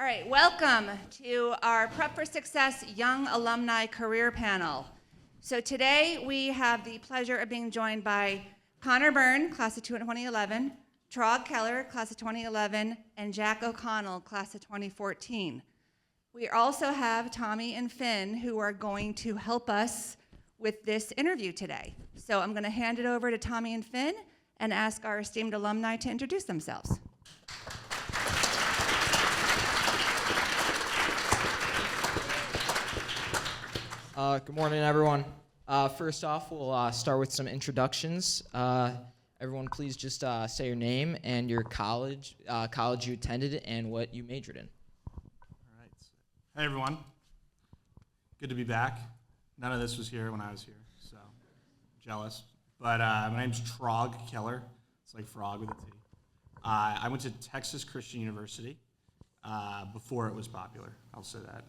All right, welcome to our Prep for Success Young Alumni Career Panel. So today we have the pleasure of being joined by Connor Byrne, class of 2011, Traug Keller, class of 2011, and Jack O'Connell, class of 2014. We also have Tommy and Finn who are going to help us with this interview today. So I'm going to hand it over to Tommy and Finn and ask our esteemed alumni to introduce themselves. Good morning, everyone. First off, we'll start with some introductions. Everyone, please just say your name and your college you attended, and what you majored in. All right. Hey, everyone. Good to be back. None of this was here when I was here, so jealous. But my name's Traug Keller. It's like frog with a T. I went to Texas Christian University before it was popular. I'll say that.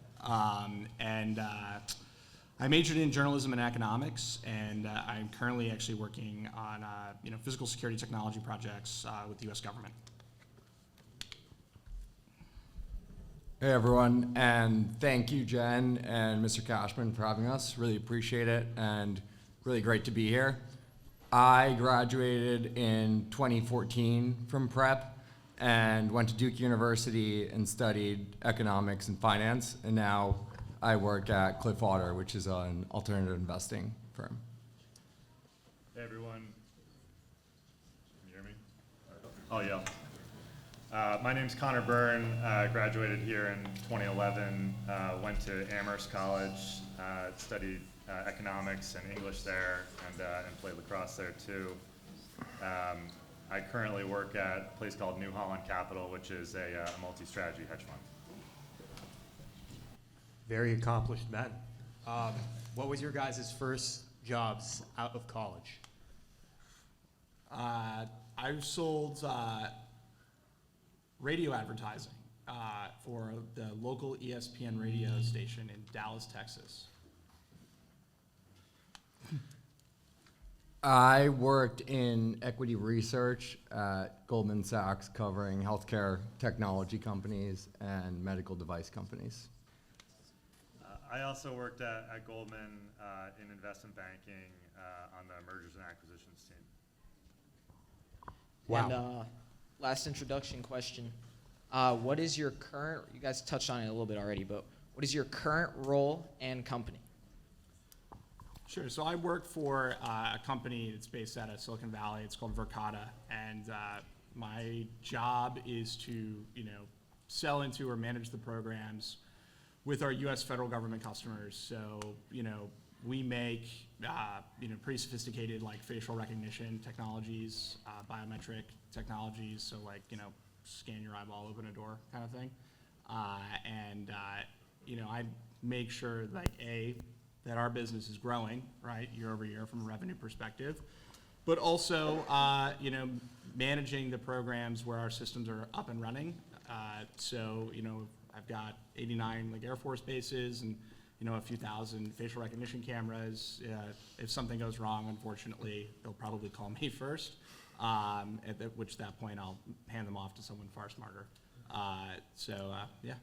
I majored in journalism and economics, and I'm currently actually working on physical security technology projects with the U.S. government. Hey everyone, and thank you Jen and Mr. Cashman for having us. Really appreciate it, and really great to be here. I graduated in 2014 from prep and went to Duke University and studied economics and finance, and now I work at Cliffwater, which is an alternative investing firm. Hey everyone. Can you hear me? Oh yeah. My name's Connor Byrne. Graduated here in 2011. Went to Amherst College. Studied economics and English there, and played lacrosse there too. I currently work at a place called New Holland Capital, which is a multi-strategy hedge fund. Very accomplished men. What was your guys' first jobs out of college? I sold radio advertising for the local ESPN radio station in Dallas, Texas. I worked in equity research at Goldman Sachs, covering healthcare technology companies and medical device companies. I also worked at Goldman in investment banking on the mergers and acquisitions team. Wow. And last introduction question. What is your current, you guys touched on it a little bit already, but what is your current role and company? Sure. So I work for a company that's based out of Silicon Valley. It's called Verkada, and my job is to sell into or manage the programs with our U.S. federal government customers. So we make pretty sophisticated like facial recognition technologies, biometric technologies. So scan your eyeball, open a door kind of thing. I make sure that our business is growing, right, year over year from a revenue perspective, but also, managing the programs where our systems are up and running. I've got 89 Air Force bases and, a few thousand facial recognition cameras. If something goes wrong, unfortunately, they'll probably call me first, at which that point I'll hand them off to someone far smarter. Yeah.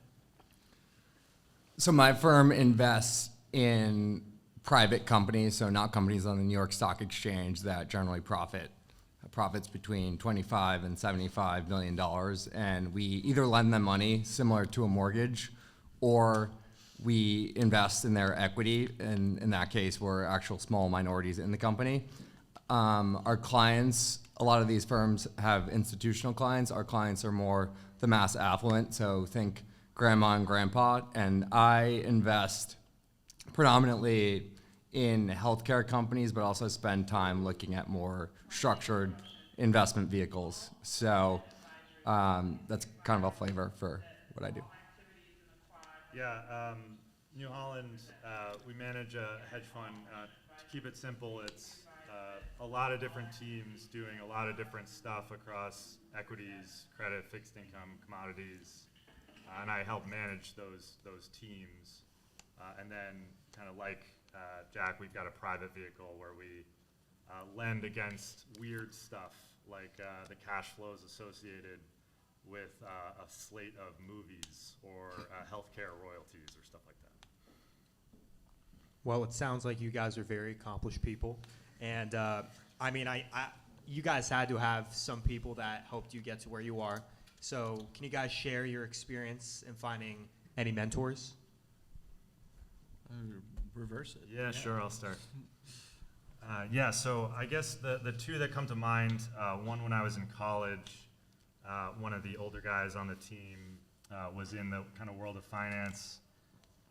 So my firm invests in private companies, so not companies on the New York Stock Exchange that generally profits between $25 and $75 million, and we either lend them money similar to a mortgage, or we invest in their equity, and in that case we're actual small minorities in the company. Our clients, a lot of these firms have institutional clients. Our clients are more the mass affluent, so think grandma and grandpa, and I invest predominantly in healthcare companies, but also spend time looking at more structured investment vehicles. So that's kind of a flavor for what I do. Yeah, New Holland, we manage a hedge fund. To keep it simple, it's a lot of different teams doing a lot of different stuff across equities, credit, fixed income, commodities, and I help manage those teams. And then kind of like Jack, we've got a private vehicle where we lend against weird stuff like the cash flows associated with a slate of movies or healthcare royalties or stuff like that. Well, it sounds like you guys are very accomplished people, and I mean, you guys had to have some people that helped you get to where you are. So, can you guys share your experience in finding any mentors? Reverse it. Yeah, sure, I'll start. So I guess the two that come to mind, one when I was in college, one of the older guys on the team was in the kind of world of finance.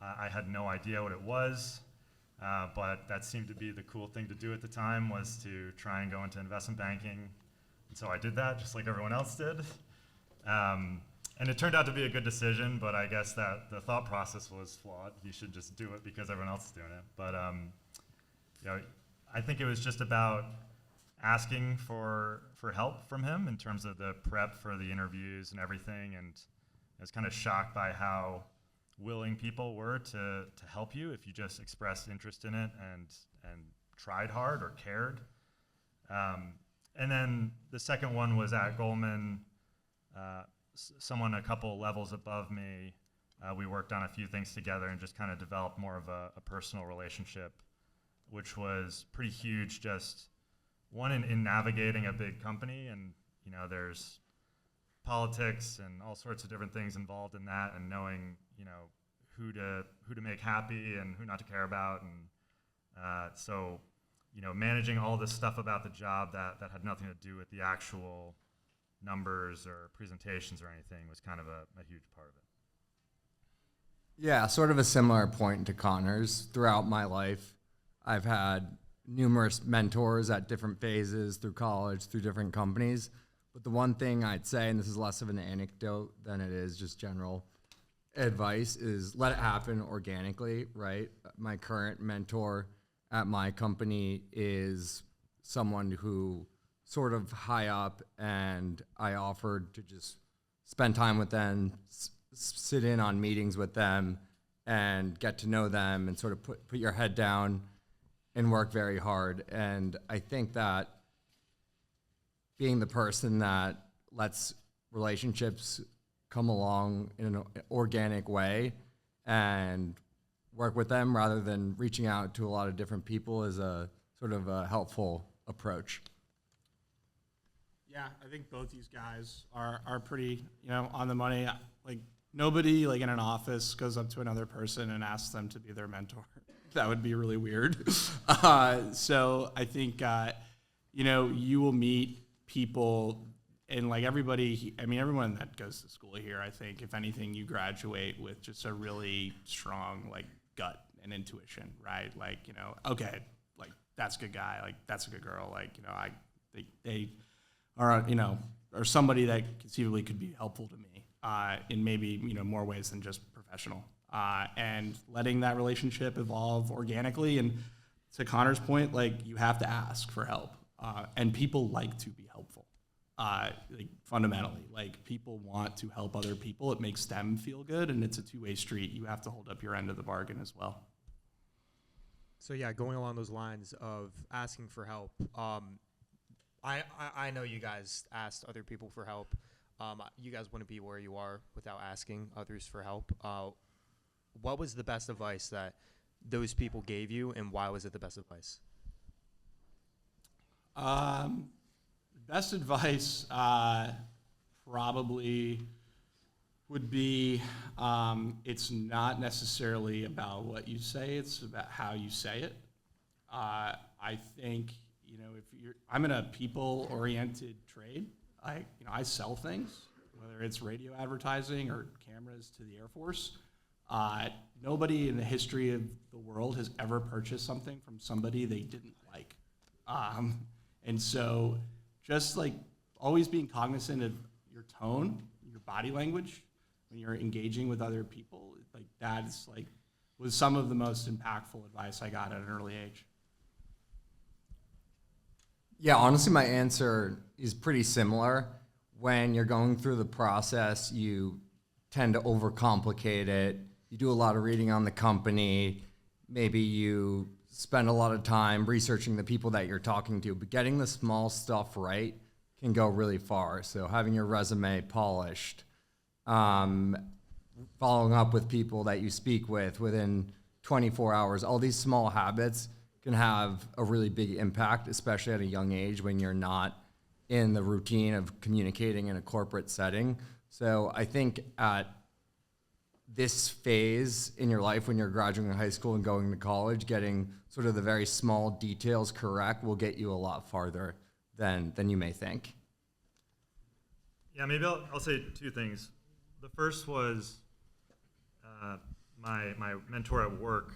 I had no idea what it was, but that seemed to be the cool thing to do at the time, was to try and go into investment banking. And so I did that just like everyone else did. And it turned out to be a good decision, but I guess that the thought process was flawed. You should just do it because everyone else is doing it. But I think it was just about asking for help from him in terms of the prep for the interviews and everything. And I was kind of shocked by how willing people were to help you if you just expressed interest in it and tried hard or cared. And then the second one was at Goldman. Someone a couple levels above me, we worked on a few things together and just kind of developed more of a personal relationship, which was pretty huge. Just one in navigating a big company, and there's politics and all sorts of different things involved in that, and knowing who to make happy and who not to care about, and so managing all this stuff about the job that had nothing to do with the actual numbers or presentations or anything was kind of a huge part of it. Yeah, sort of a similar point to Connor's. Throughout my life, I've had numerous mentors at different phases through college, through different companies. But the one thing I'd say, and this is less of an anecdote than it is just general advice, is let it happen organically, right? My current mentor at my company is someone who sort of high up, and I offered to just spend time with them, sit in on meetings with them, and get to know them, and sort of put your head down and work very hard. And I think that being the person that lets relationships come along in an organic way and work with them rather than reaching out to a lot of different people is a sort of a helpful approach. Yeah, I think both these guys are pretty, on the money. Like, nobody, like, in an office goes up to another person and asks them to be their mentor. That would be really weird. So I think, you will meet people, and, like, everyone that goes to school here, I think, if anything, you graduate with just a really strong, like, gut and intuition, right? Like, okay, like, that's a good guy, like, that's a good girl, like, they are, or somebody that conceivably could be helpful to me in maybe, more ways than just professional. And letting that relationship evolve organically. And to Connor's point, like, you have to ask for help. And people like to be helpful, like, fundamentally. Like, people want to help other people. It makes them feel good, and it's a two-way street. You have to hold up your end of the bargain as well. So yeah, going along those lines of asking for help, I know you guys asked other people for help. You guys wouldn't be where you are without asking others for help. What was the best advice that those people gave you, and why was it the best advice? Best advice probably would be it's not necessarily about what you say, it's about how you say it. I think, I'm in a people-oriented trade. I sell things, whether it's radio advertising or cameras to the Air Force. Nobody in the history of the world has ever purchased something from somebody they didn't like. And so just, like, always being cognizant of your tone, your body language when you're engaging with other people, like, that's, like, was some of the most impactful advice I got at an early age. Yeah, honestly, my answer is pretty similar. When you're going through the process, you tend to overcomplicate it. You do a lot of reading on the company. Maybe you spend a lot of time researching the people that you're talking to, but getting the small stuff right can go really far. So having your resume polished, following up with people that you speak with within 24 hours, all these small habits can have a really big impact, especially at a young age when you're not in the routine of communicating in a corporate setting. So I think at this phase in your life when you're graduating high school and going to college, getting sort of the very small details correct will get you a lot farther than you may think. Yeah, maybe I'll say two things. The first was my mentor at work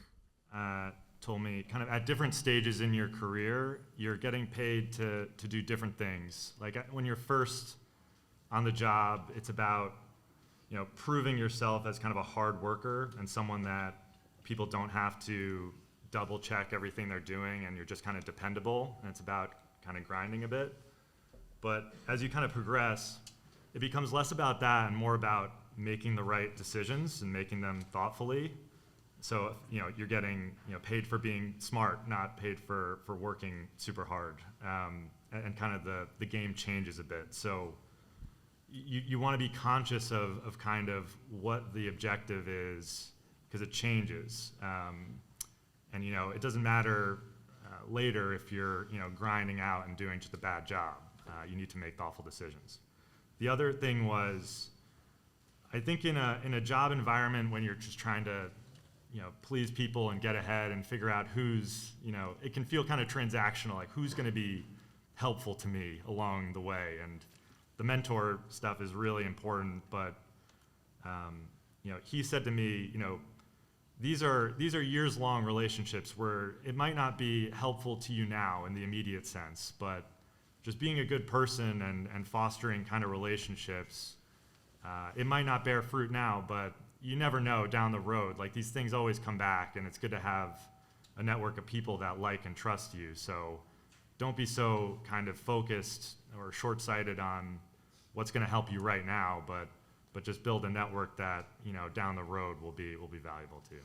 told me kind of at different stages in your career, you're getting paid to do different things. Like when you're first on the job, it's about proving yourself as kind of a hard worker and someone that people don't have to double check everything they're doing, and you're just kind of dependable, and it's about kind of grinding a bit. But as you kind of progress, it becomes less about that and more about making the right decisions and making them thoughtfully. So you're getting paid for being smart, not paid for working super hard, and kind of the game changes a bit. So you want to be conscious of kind of what the objective is, because it changes, and it doesn't matter later if you're grinding out and doing just a bad job. You need to make thoughtful decisions. The other thing was, I think in a job environment when you're just trying to please people and get ahead and figure out who's, it can feel kind of transactional, like who's going to be helpful to me along the way. And the mentor stuff is really important, but he said to me, these are years-long relationships where it might not be helpful to you now in the immediate sense, but just being a good person and fostering kind of relationships, it might not bear fruit now, but you never know down the road. Like these things always come back, and it's good to have a network of people that like and trust you. So don't be so kind of focused or short-sighted on what's going to help you right now, but just build a network that down the road will be valuable to you.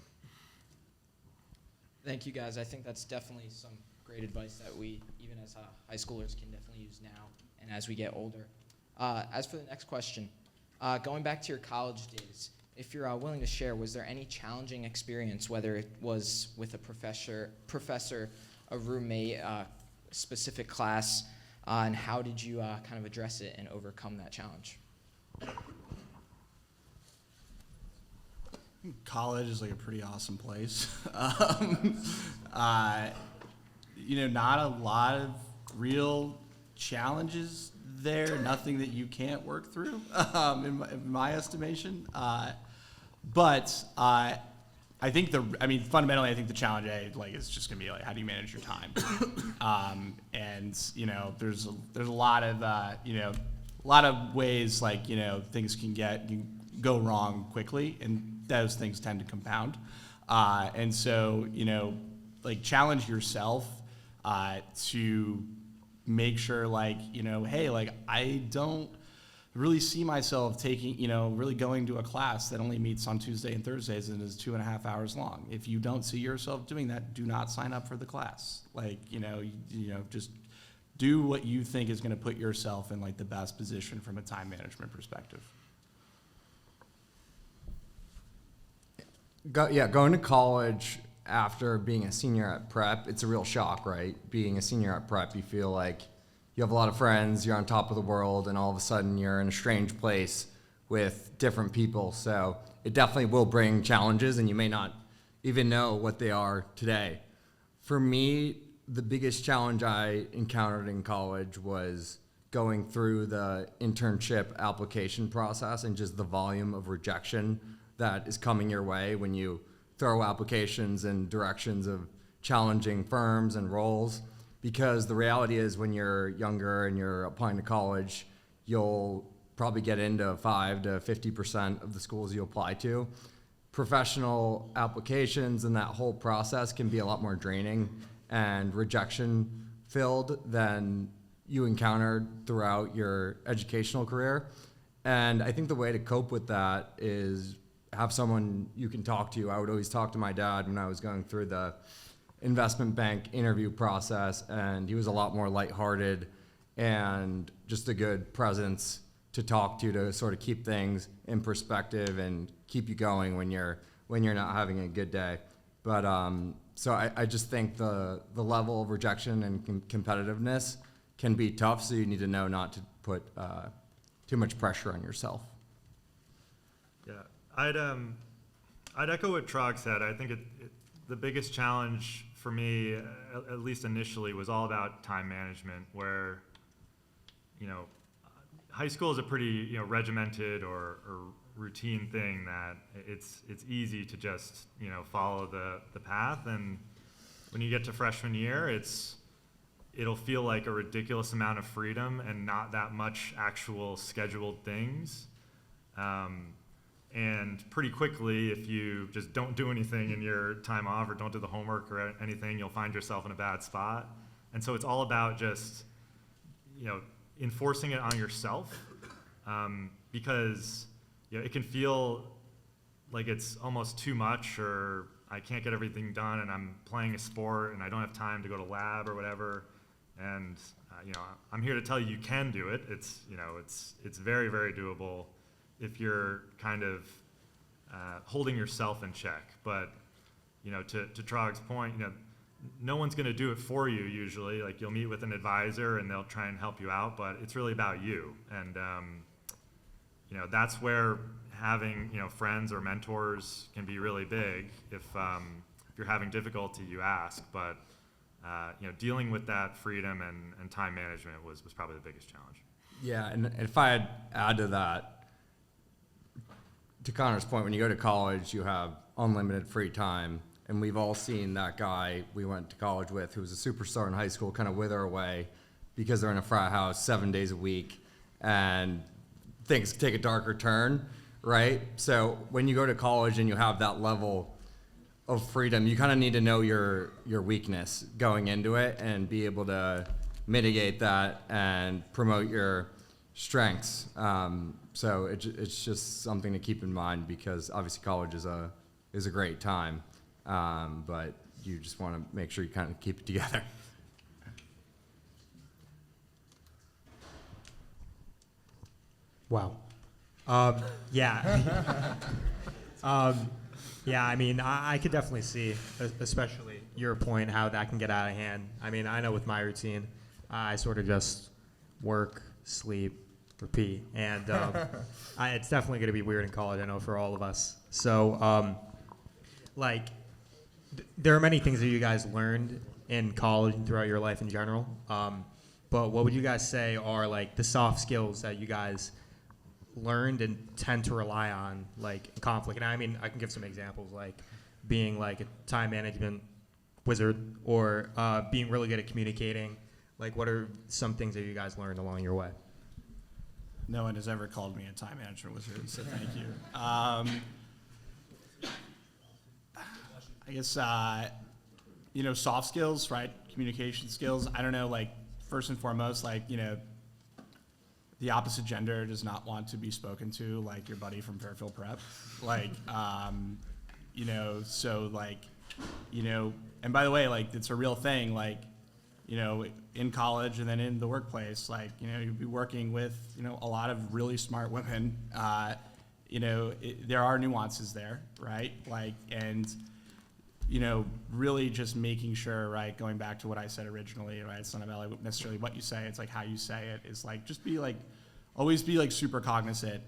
Thank you, guys. I think that's definitely some great advice that we, even as high schoolers, can definitely use now and as we get older. As for the next question, going back to your college days, if you're willing to share, was there any challenging experience, whether it was with a professor, a roommate, a specific class, and how did you kind of address it and overcome that challenge? College is like a pretty awesome place. Not a lot of real challenges there, nothing that you can't work through, in my estimation. But I think fundamentally, I think the challenge is just gonna be like, how do you manage your time? There's a lot of ways things can go wrong quickly, and those things tend to compound. Challenge yourself to make sure hey, I don't really see myself really going to a class that only meets on Tuesday and Thursdays and is 2.5 hours long. If you don't see yourself doing that, do not sign up for the class. Just do what you think is going to put yourself in the best position from a time management perspective. Going to college after being a senior at prep, it's a real shock, right? Being a senior at prep, you feel like you have a lot of friends, you're on top of the world, and all of a sudden you're in a strange place with different people. So it definitely will bring challenges, and you may not even know what they are today. For me, the biggest challenge I encountered in college was going through the internship application process and just the volume of rejection that is coming your way when you throw applications in directions of challenging firms and roles. Because the reality is when you're younger and you're applying to college, you'll probably get into 5 to 50% of the schools you apply to. Professional applications and that whole process can be a lot more draining and rejection filled than you encountered throughout your educational career. And I think the way to cope with that is have someone you can talk to. I would always talk to my dad when I was going through the investment bank interview process, and he was a lot more lighthearted and just a good presence to talk to sort of keep things in perspective and keep you going when you're not having a good day. But so I just think the level of rejection and competitiveness can be tough, so you need to know not to put too much pressure on yourself. Yeah, I'd echo what Traug said. I think the biggest challenge for me, at least initially, was all about time management, where, high school is a pretty, regimented or routine thing that it's easy to just, follow the path. And when you get to freshman year, it'll feel like a ridiculous amount of freedom and not that much actual scheduled things. And pretty quickly, if you just don't do anything in your time off or don't do the homework or anything, you'll find yourself in a bad spot. And so it's all about just, enforcing it on yourself, because it can feel like it's almost too much, or I can't get everything done and I'm playing a sport and I don't have time to go to lab or whatever. And I'm here to tell you can do it. It's very, very doable if you're kind of holding yourself in check. But to Traug's point, no one's going to do it for you usually. Like, you'll meet with an advisor and they'll try and help you out, but it's really about you. And that's where having friends or mentors can be really big. If you're having difficulty, you ask. But dealing with that freedom and time management was probably the biggest challenge. Yeah, and if I had add to that, to Connor's point, when you go to college, you have unlimited free time. And we've all seen that guy we went to college with who was a superstar in high school kind of wither away because they're in a frat house 7 days a week and things take a darker turn, right? So when you go to college and you have that level of freedom, you kind of need to know your weakness going into it and be able to mitigate that and promote your strengths. So it's just something to keep in mind, because obviously college is a great time. But you just want to make sure you kind of keep it together. Wow. Yeah. Yeah, I mean, I could definitely see, especially your point, how that can get out of hand. I mean, I know with my routine, I sort of just work, sleep, repeat. And it's definitely going to be weird in college, I know, for all of us. So, there are many things that you guys learned in college and throughout your life in general. But what would you guys say are the soft skills that you guys learned and tend to rely on in conflict? And I mean, I can give some examples, like being a time management wizard, or being really good at communicating. What are some things that you guys learned along your way? No one has ever called me a time management wizard, so thank you. I guess, soft skills, right? Communication skills. I don't know, first and foremost, the opposite gender does not want to be spoken to like your buddy from Fairfield Prep. And by the way, it's a real thing, in college and then in the workplace, you'd be working with, a lot of really smart women. There are nuances there, right? Really just making sure, right, going back to what I said originally, right, it's not about necessarily what you say, it's how you say it, is just be always be super cognizant,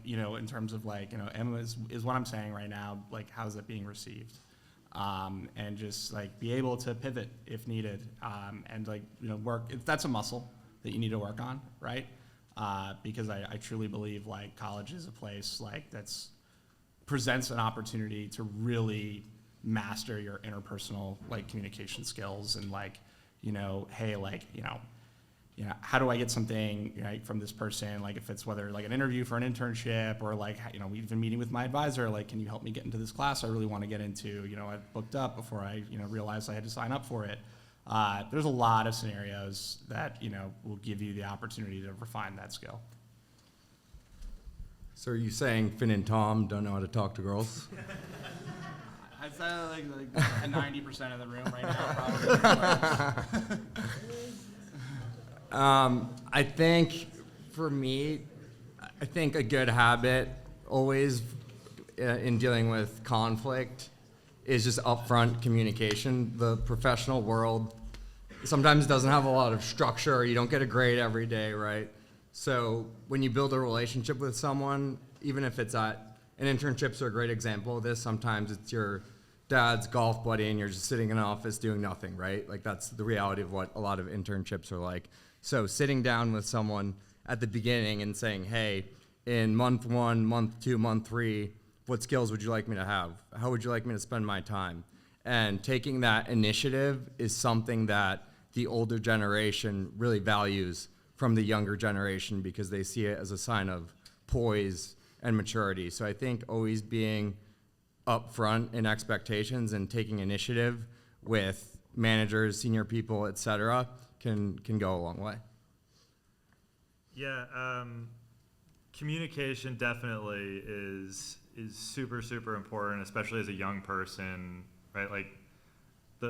in terms of Emma is what I'm saying right now, how's it being received? And just be able to pivot if needed, and work, that's a muscle that you need to work on, right? Because I truly believe college is a place that's presents an opportunity to really master your interpersonal communication skills and how do I get something right from this person, if it's whether an interview for an internship or we've been meeting with my advisor, can you help me get into this class I really want to get into, I've booked up before I realized I had to sign up for it. There's a lot of scenarios that will give you the opportunity to refine that skill. So are you saying Finn and Tom don't know how to talk to girls? I'd say 90% of the room right now, probably. I think for me, I think a good habit always in dealing with conflict is just upfront communication. The professional world sometimes doesn't have a lot of structure. You don't get a grade every day, right? So when you build a relationship with someone, even if it's and internships are a great example of this. Sometimes it's your dad's golf buddy and you're just sitting in an office doing nothing, right? Like that's the reality of what a lot of internships are like. So sitting down with someone at the beginning and saying, hey, in month 1, month 2, month 3, what skills would you like me to have? How would you like me to spend my time? And taking that initiative is something that the older generation really values from the younger generation because they see it as a sign of poise and maturity. So I think always being upfront in expectations and taking initiative with managers, senior people, et cetera, can go a long way. Yeah, communication definitely is super, super important, especially as a young person, right? Like,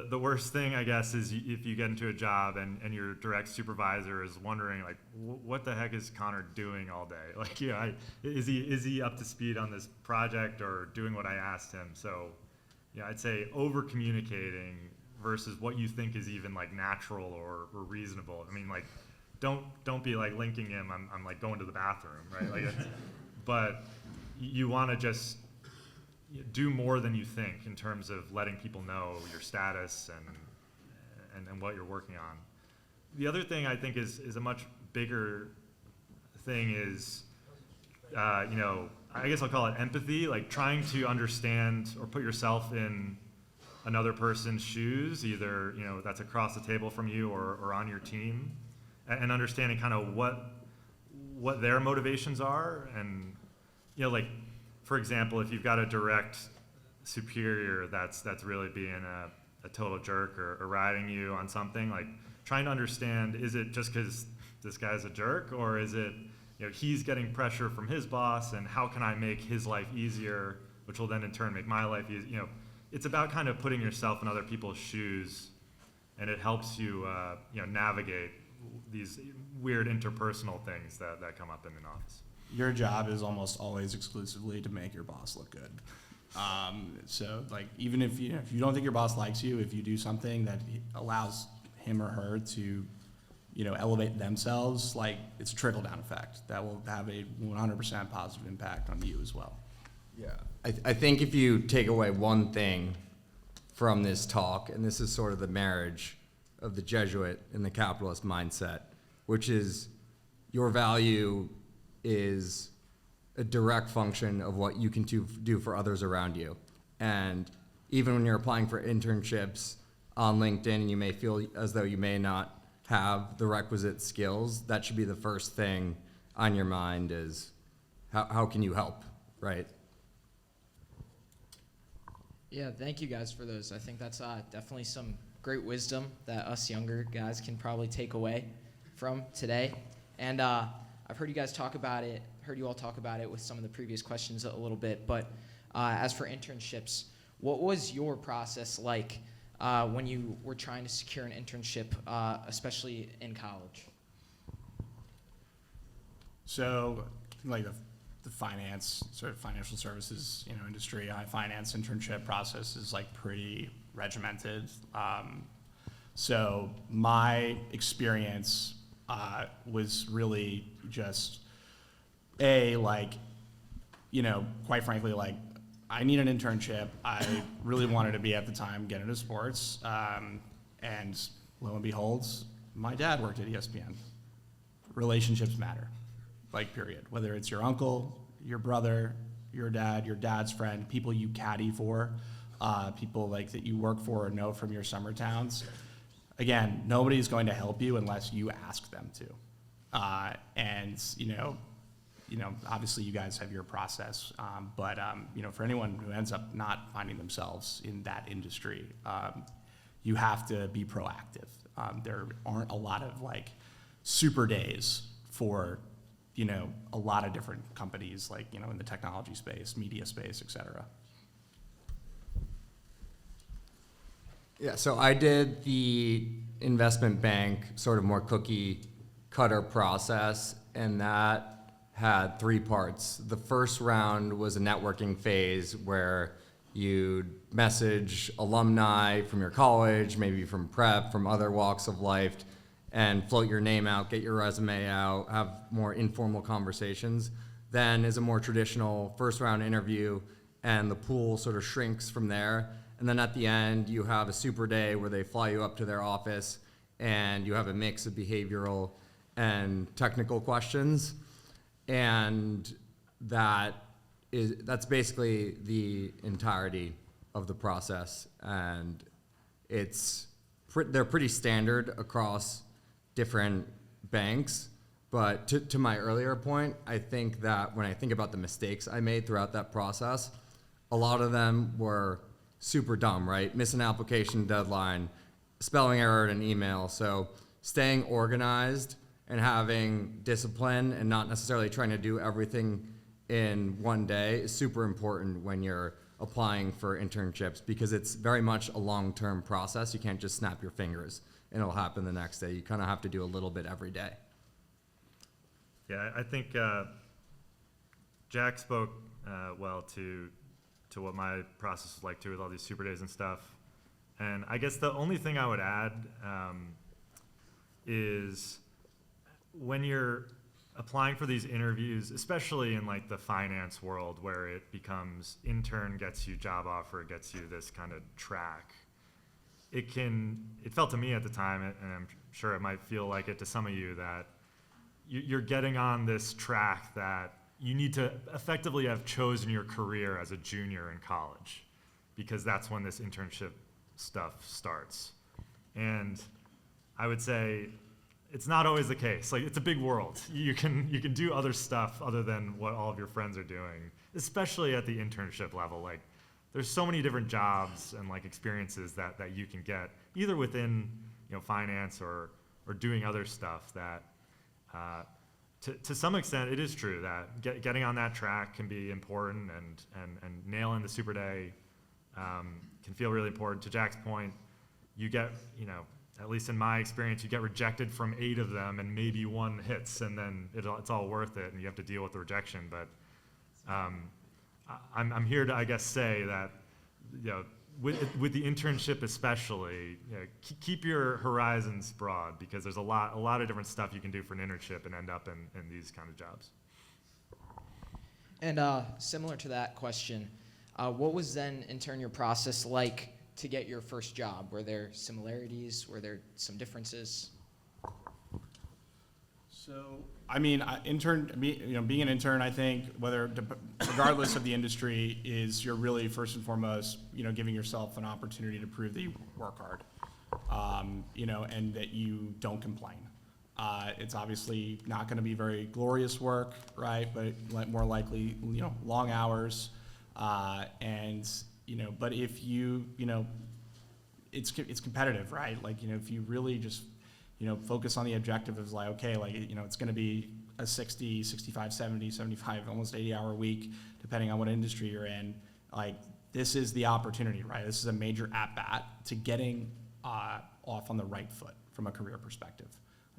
the worst thing, I guess, is if you get into a job and your direct supervisor is wondering, like, what the heck is Connor doing all day? Like, yeah, is he up to speed on this project or doing what I asked him? So, yeah, I'd say over communicating versus what you think is even like natural or reasonable. I mean, like, don't be like linking him. I'm like going to the bathroom, right? Like, but you want to just do more than you think in terms of letting people know your status and what you're working on. The other thing I think is a much bigger thing is, I guess I'll call it empathy, like trying to understand or put yourself in another person's shoes, either, that's across the table from you or on your team, and understanding kind of what their motivations are. And, like, for example, if you've got a direct superior that's really being a total jerk or riding you on something, like trying to understand, is it just because this guy's a jerk, or is it, he's getting pressure from his boss, and how can I make his life easier, which will then in turn make my life easier. It's about kind of putting yourself in other people's shoes, and it helps you, navigate these weird interpersonal things that come up in an office. Your job is almost always exclusively to make your boss look good. So, like, even if you don't think your boss likes you, if you do something that allows him or her to, elevate themselves, like, it's a trickle-down effect that will have a 100% positive impact on you as well. Yeah, I think if you take away one thing from this talk, and this is sort of the marriage of the Jesuit and the capitalist mindset, which is your value is a direct function of what you can do for others around you. And even when you're applying for internships on LinkedIn and you may feel as though you may not have the requisite skills, that should be the first thing on your mind is how can you help, right? Yeah, thank you guys for those. I think that's definitely some great wisdom that us younger guys can probably take away from today. And I've heard you guys talk about it, heard you all talk about it with some of the previous questions a little bit, but as for internships, what was your process like when you were trying to secure an internship, especially in college? So, like the finance, sort of financial services, industry, finance internship process is like pretty regimented. So my experience was really just quite frankly, like, I need an internship. I really wanted to be at the time get into sports, and lo and behold, my dad worked at ESPN. Relationships matter, like, period. Whether it's your uncle, your brother, your dad's friend, people you caddy for, people like that you work for or know from your summer towns. Again, nobody's going to help you unless you ask them to. Obviously you guys have your process, but for anyone who ends up not finding themselves in that industry, you have to be proactive. There aren't a lot of like super days for, a lot of different companies, like, in the technology space, media space, et cetera. Yeah, So I did the investment bank, sort of more cookie cutter process, and that had 3 parts. The first round was a networking phase where you'd message alumni from your college, maybe from prep, from other walks of life, and float your name out, get your resume out, have more informal conversations. Then is a more traditional first round interview, and the pool sort of shrinks from there. And then at the end, you have a super day where they fly you up to their office, and you have a mix of behavioral and technical questions. And that's basically the entirety of the process. And they're pretty standard across different banks. But to my earlier point, I think that when I think about the mistakes I made throughout that process, a lot of them were super dumb, right? Miss an application deadline, spelling error in an email. So staying organized and having discipline and not necessarily trying to do everything in one day is super important when you're applying for internships, because it's very much a long-term process. You can't just snap your fingers and it'll happen the next day. You kind of have to do a little bit every day. Yeah, I think Jack spoke well to what my process was like too, with all these super days and stuff. And I guess the only thing I would add is when you're applying for these interviews, especially in like the finance world where it becomes intern gets you job offer, gets you this kind of track, it felt to me at the time, and I'm sure it might feel like it to some of you, that you're getting on this track that you need to effectively have chosen your career as a junior in college, because that's when this internship stuff starts. And I would say it's not always the case. Like, it's a big world. You can do other stuff other than what all of your friends are doing, especially at the internship level. Like, there's so many different jobs and like experiences that you can get either within, finance or doing other stuff that to some extent it is true that getting on that track can be important, and nailing the super day can feel really important. To Jack's point, you get, at least in my experience, you get rejected from 8 of them and maybe 1 hits, and then it's all worth it and you have to deal with the rejection. But I'm here to, I guess, say that, with the internship especially, keep your horizons broad, because there's a lot of different stuff you can do for an internship and end up in these kind of jobs. And similar to that question, what was then, in turn, your process like to get your first job? Were there similarities? Were there some differences? So, I mean, being an intern, I think, regardless of the industry, is you're really first and foremost, giving yourself an opportunity to prove that you work hard, and that you don't complain. It's obviously not going to be very glorious work, right? But more likely, long hours, but if it's competitive, right? Like, if you really just focus on the objective of like, okay, like, it's going to be a 60, 65, 70, 75, almost 80-hour week, depending on what industry you're in. Like, this is the opportunity, right? This is a major at-bat to getting off on the right foot from a career perspective.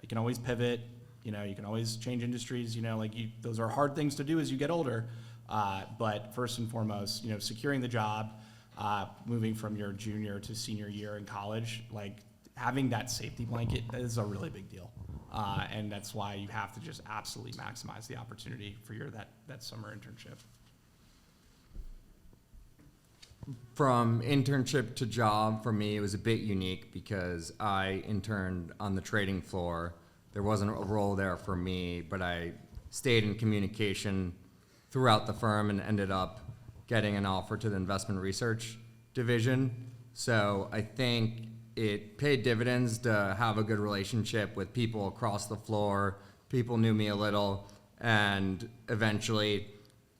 You can always pivot, you can always change industries, those are hard things to do as you get older. But first and foremost, securing the job, moving from your junior to senior year in college, like, having that safety blanket is a really big deal. And that's why you have to just absolutely maximize the opportunity for that summer internship. From internship to job, for me, it was a bit unique because I interned on the trading floor. There wasn't a role there for me, but I stayed in communication throughout the firm and ended up getting an offer to the investment research division. So I think it paid dividends to have a good relationship with people across the floor. People knew me a little, and eventually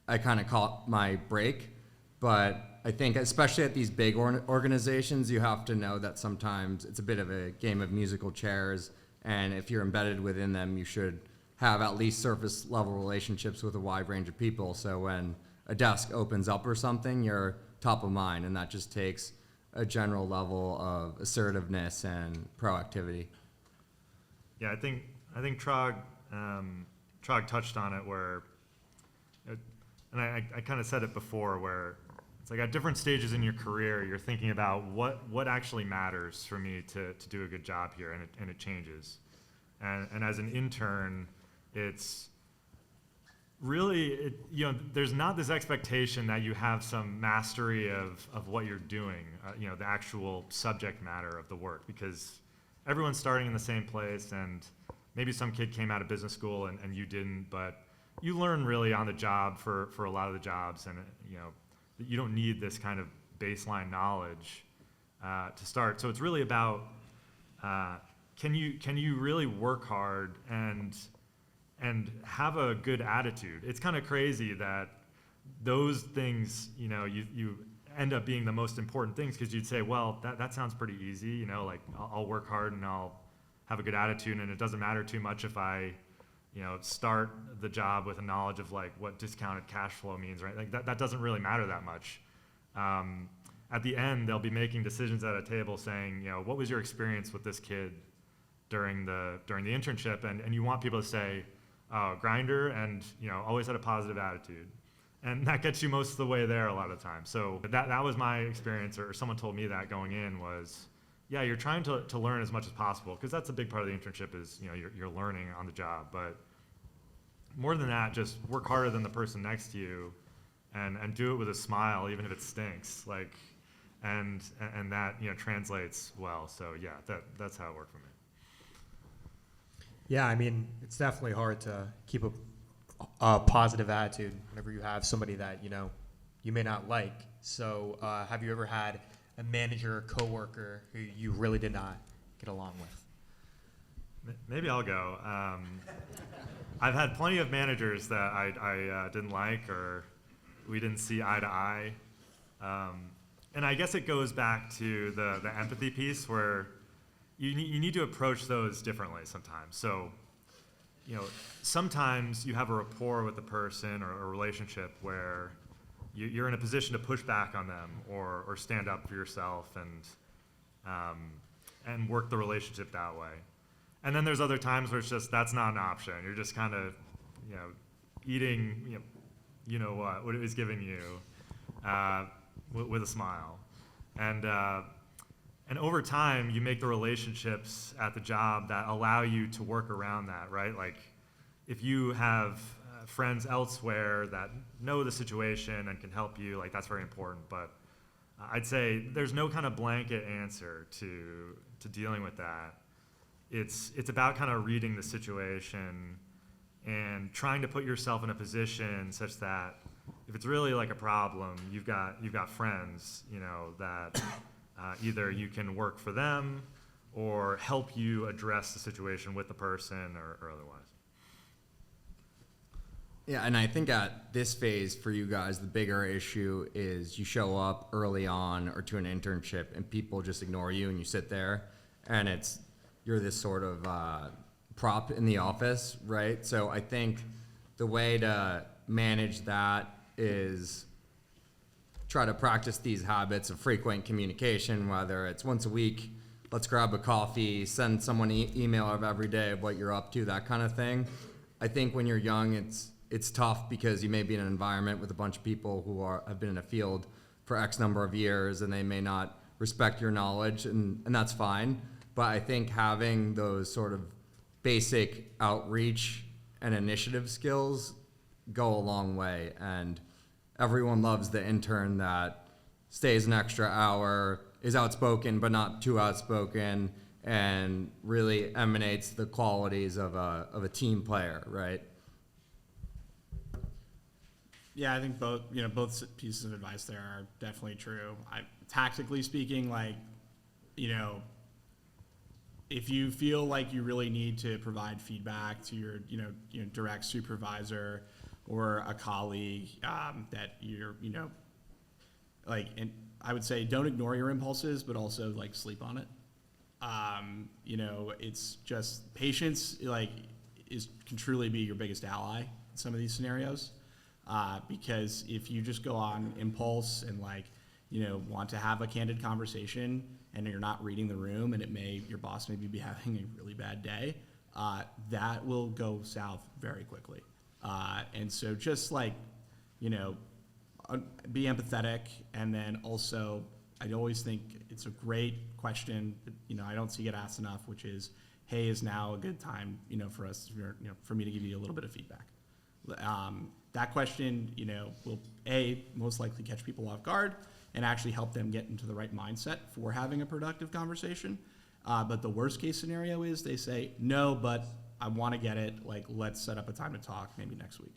I kind of caught my break. But I think especially at these big organizations, you have to know that sometimes it's a bit of a game of musical chairs, and if you're embedded within them, you should have at least surface level relationships with a wide range of people. So when a desk opens up or something, you're top of mind, and that just takes a general level of assertiveness and proactivity. Yeah, I think I think Traug touched on it where, and I kind of said it before, where it's like at different stages in your career, you're thinking about what actually matters for me to do a good job here, and it changes. And as an intern, it's really, there's not this expectation that you have some mastery of what you're doing, the actual subject matter of the work, because everyone's starting in the same place, and maybe some kid came out of business school and you didn't, but you learn really on the job for a lot of the jobs, and you don't need this kind of baseline knowledge to start. So it's really about can you really work hard and have a good attitude. It's kind of crazy that those things, you end up being the most important things, because you'd say, well, that sounds pretty easy, like I'll work hard and I'll have a good attitude, and it doesn't matter too much if I, start the job with a knowledge of like what discounted cash flow means, right? Like that doesn't really matter that much. At the end, they'll be making decisions at a table saying, what was your experience with this kid during the internship? And you want people to say, grinder, and always had a positive attitude, and that gets you most of the way there a lot of times. So that was my experience, or someone told me that going in was, yeah, you're trying to learn as much as possible, because that's a big part of the internship is you're learning on the job. But more than that, just work harder than the person next to you, and do it with a smile, even if it stinks. Like, and that translates well. So yeah, that's how it worked for me. Yeah, I mean, it's definitely hard to keep a positive attitude whenever you have somebody that, you may not like. So have you ever had a manager or coworker who you really did not get along with? Maybe I'll go. I've had plenty of managers that I didn't like, or we didn't see eye to eye. And I guess it goes back to the empathy piece, where you need to approach those differently sometimes. So, sometimes you have a rapport with the person, or a relationship where you're in a position to push back on them, or stand up for yourself, and work the relationship that way. And then there's other times where it's just, that's not an option. You're just kind of, eating, what it was giving you, with a smile. And over time, you make the relationships at the job that allow you to work around that, right? Like, if you have friends elsewhere that know the situation and can help you, like, that's very important. But I'd say there's no kind of blanket answer to dealing with that. It's about kind of reading the situation and trying to put yourself in a position such that if it's really like a problem, you've got friends, that either you can work for them or help you address the situation with the person, or otherwise. Yeah, and I think at this phase for you guys, the bigger issue is you show up early on or to an internship and people just ignore you, and you sit there, and you're this sort of prop in the office, right? So I think the way to manage that is try to practice these habits of frequent communication, whether it's once a week, let's grab a coffee, send someone an email of every day of what you're up to, that kind of thing. I think when you're young, it's tough because you may be in an environment with a bunch of people who have been in a field for X number of years, and they may not respect your knowledge, and that's fine. But I think having those sort of basic outreach and initiative skills go a long way. And everyone loves the intern that stays an extra hour, is outspoken but not too outspoken, and really emanates the qualities of a team player, right? Yeah, I think both pieces of advice there are definitely true. Tactically speaking, like, if you feel like you really need to provide feedback to your, direct supervisor or a colleague, that you're, and I would say don't ignore your impulses, but also like sleep on it. It's just patience, can truly be your biggest ally in some of these scenarios. Because if you just go on impulse and want to have a candid conversation and you're not reading the room, and your boss may be having a really bad day, that will go south very quickly. And so just like, you know, be empathetic, and then also I always think it's a great question, you know, I don't see it asked enough, which is, hey, is now a good time, you know, for us, you know, for me to give you a little bit of feedback. That question, you know, will most likely catch people off guard and actually help them get into the right mindset for having a productive conversation. But the worst case scenario is they say, no, but I want to get it, like, let's set up a time to talk maybe next week.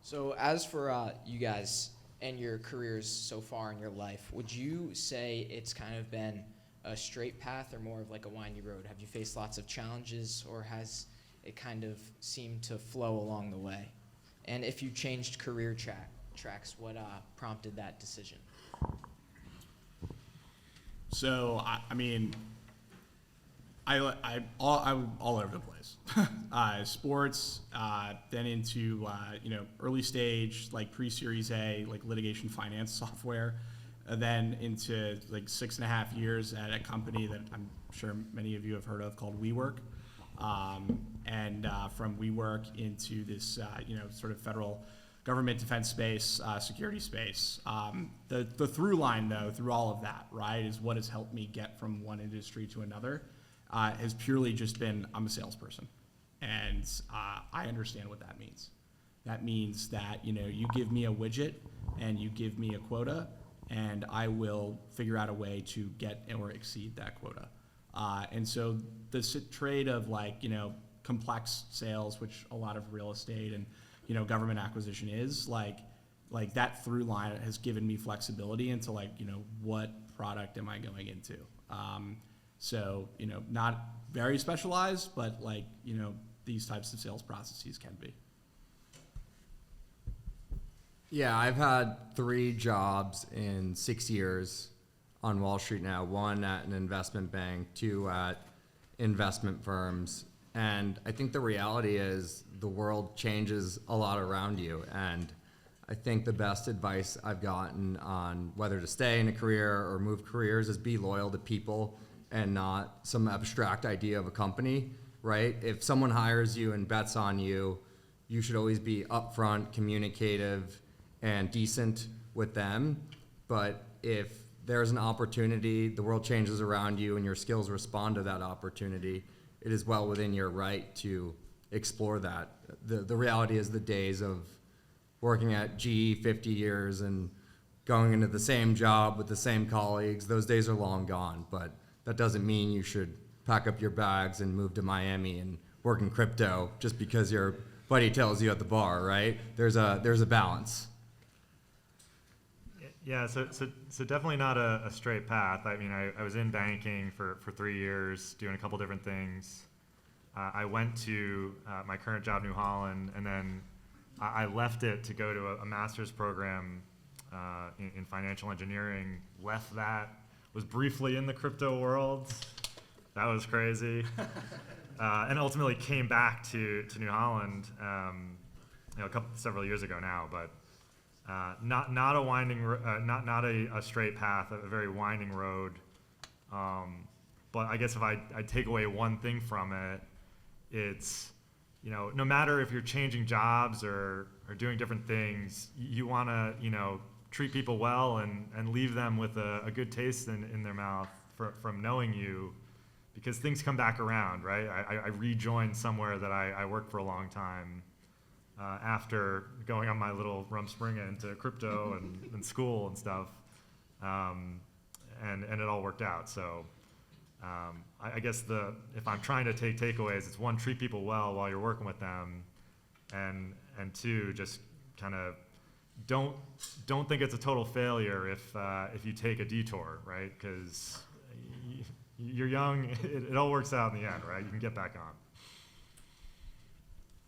So as for you guys and your careers so far in your life, would you say it's kind of been a straight path or more of like a windy road? Have you faced lots of challenges, or has it kind of seemed to flow along the way? And if you changed career tracks, what prompted that decision? So, I mean, I'm all over the place. Sports, then into, you know, early stage, like pre-Series A, like litigation finance software, then into like 6.5 years at a company that I'm sure many of you have heard of called WeWork. And from WeWork into this, you know, sort of federal government defense space, security space. The through line, though, through all of that, right, is what has helped me get from one industry to another, has purely just been, I'm a salesperson. And I understand what that means. That means that, you know, you give me a widget and you give me a quota, and I will figure out a way to get or exceed that quota. And so the trade of, like, you know, complex sales, which a lot of real estate and, you know, government acquisition is, like that through line has given me flexibility into, like, you know, what product am I going into? So, you know, not very specialized, but, like, you know, these types of sales processes can be. Yeah, I've had 3 jobs in 6 years on Wall Street now, 1 at an investment bank, 2 at investment firms. And I think the reality is the world changes a lot around you. And I think the best advice I've gotten on whether to stay in a career or move careers is be loyal to people and not some abstract idea of a company, right? If someone hires you and bets on you, you should always be upfront, communicative, and decent with them. But if there's an opportunity, the world changes around you, and your skills respond to that opportunity, it is well within your right to explore that. The reality is the days of working at GE 50 years and going into the same job with the same colleagues, those days are long gone. But that doesn't mean you should pack up your bags and move to Miami and work in crypto just because your buddy tells you at the bar, right? There's a balance. Yeah, so definitely not a straight path. I mean, I was in banking for 3 years, doing a couple different things. I went to my current job, New Holland, and then I left it to go to a master's program in financial engineering. Left that, was briefly in the crypto world. That was crazy. And ultimately came back to New Holland, you know, several years ago now, but. Not a winding, not a straight path, a very winding road. But I guess if I take away one thing from it, it's, you know, no matter if you're changing jobs or doing different things, you want to, you know, treat people well and leave them with a good taste in their mouth from knowing you, because things come back around, right? I rejoined somewhere that I worked for a long time. After going on my little rumspringa into crypto and school and stuff, and it all worked out. So I guess if I'm trying to take takeaways, it's 1, treat people well while you're working with them, and 2, just kind of don't think it's a total failure if you take a detour, right? Because you're young, it all works out in the end, right? You can get back on.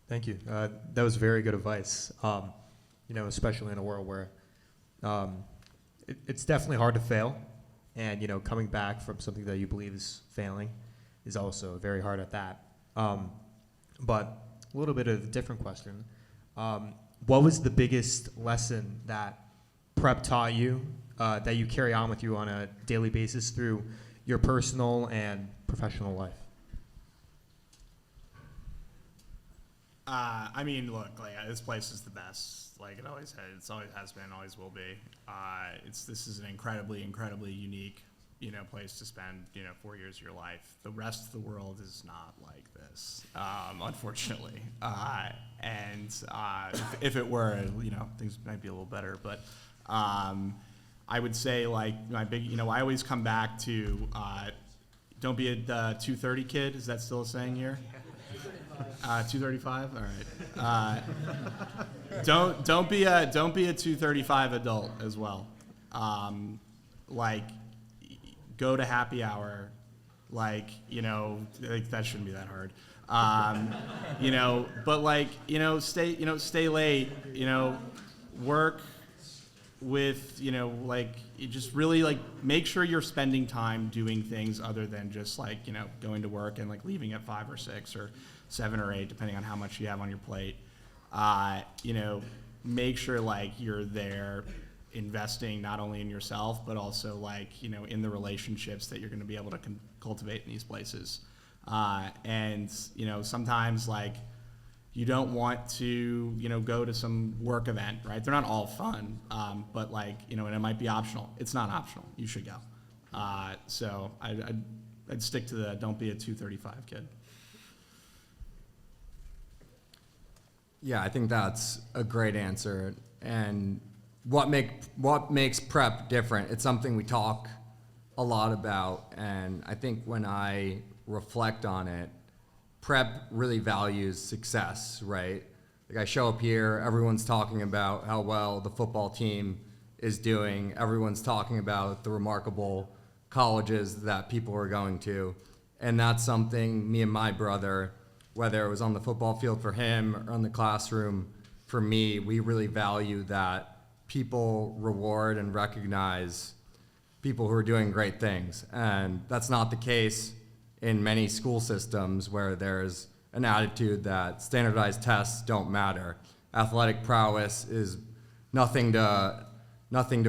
Thank you. That was very good advice. You know, especially in a world where it's definitely hard to fail, and, you know, coming back from something that you believe is failing is also very hard at that. But a little bit of a different question. What was the biggest lesson that prep taught you that you carry on with you on a daily basis through your personal and professional life? I mean, look, like this place is the best. Like it always has been, always will be. This is an incredibly unique, place to spend, 4 years of your life. The rest of the world is not like this, unfortunately. If it were, things might be a little better. But I would say like my big, I always come back to don't be a 230 kid. Is that still a saying here? 235. All right. Don't be a 235 adult as well. Like, go to happy hour. Like that shouldn't be that hard. But like stay late. Work with like you just really like make sure you're spending time doing things other than just like going to work and like leaving at 5 or 6 or 7 or 8 depending on how much you have on your plate. Make sure like you're there investing not only in yourself but also like in the relationships that you're going to be able to cultivate in these places. And sometimes like you don't want to go to some work event, right? They're not all fun, but like and it might be optional. It's not optional. You should go. So I'd stick to the don't be a 235 kid. Yeah, I think that's a great answer. And what makes prep different? It's something we talk a lot about, and I think when I reflect on it, prep really values success, right? Like I show up here, everyone's talking about how well the football team is doing. Everyone's talking about the remarkable colleges that people are going to. And that's something me and my brother, whether it was on the football field for him or in the classroom for me, we really value that people reward and recognize people who are doing great things. And that's not the case in many school systems where there's an attitude that standardized tests don't matter. Athletic prowess is nothing to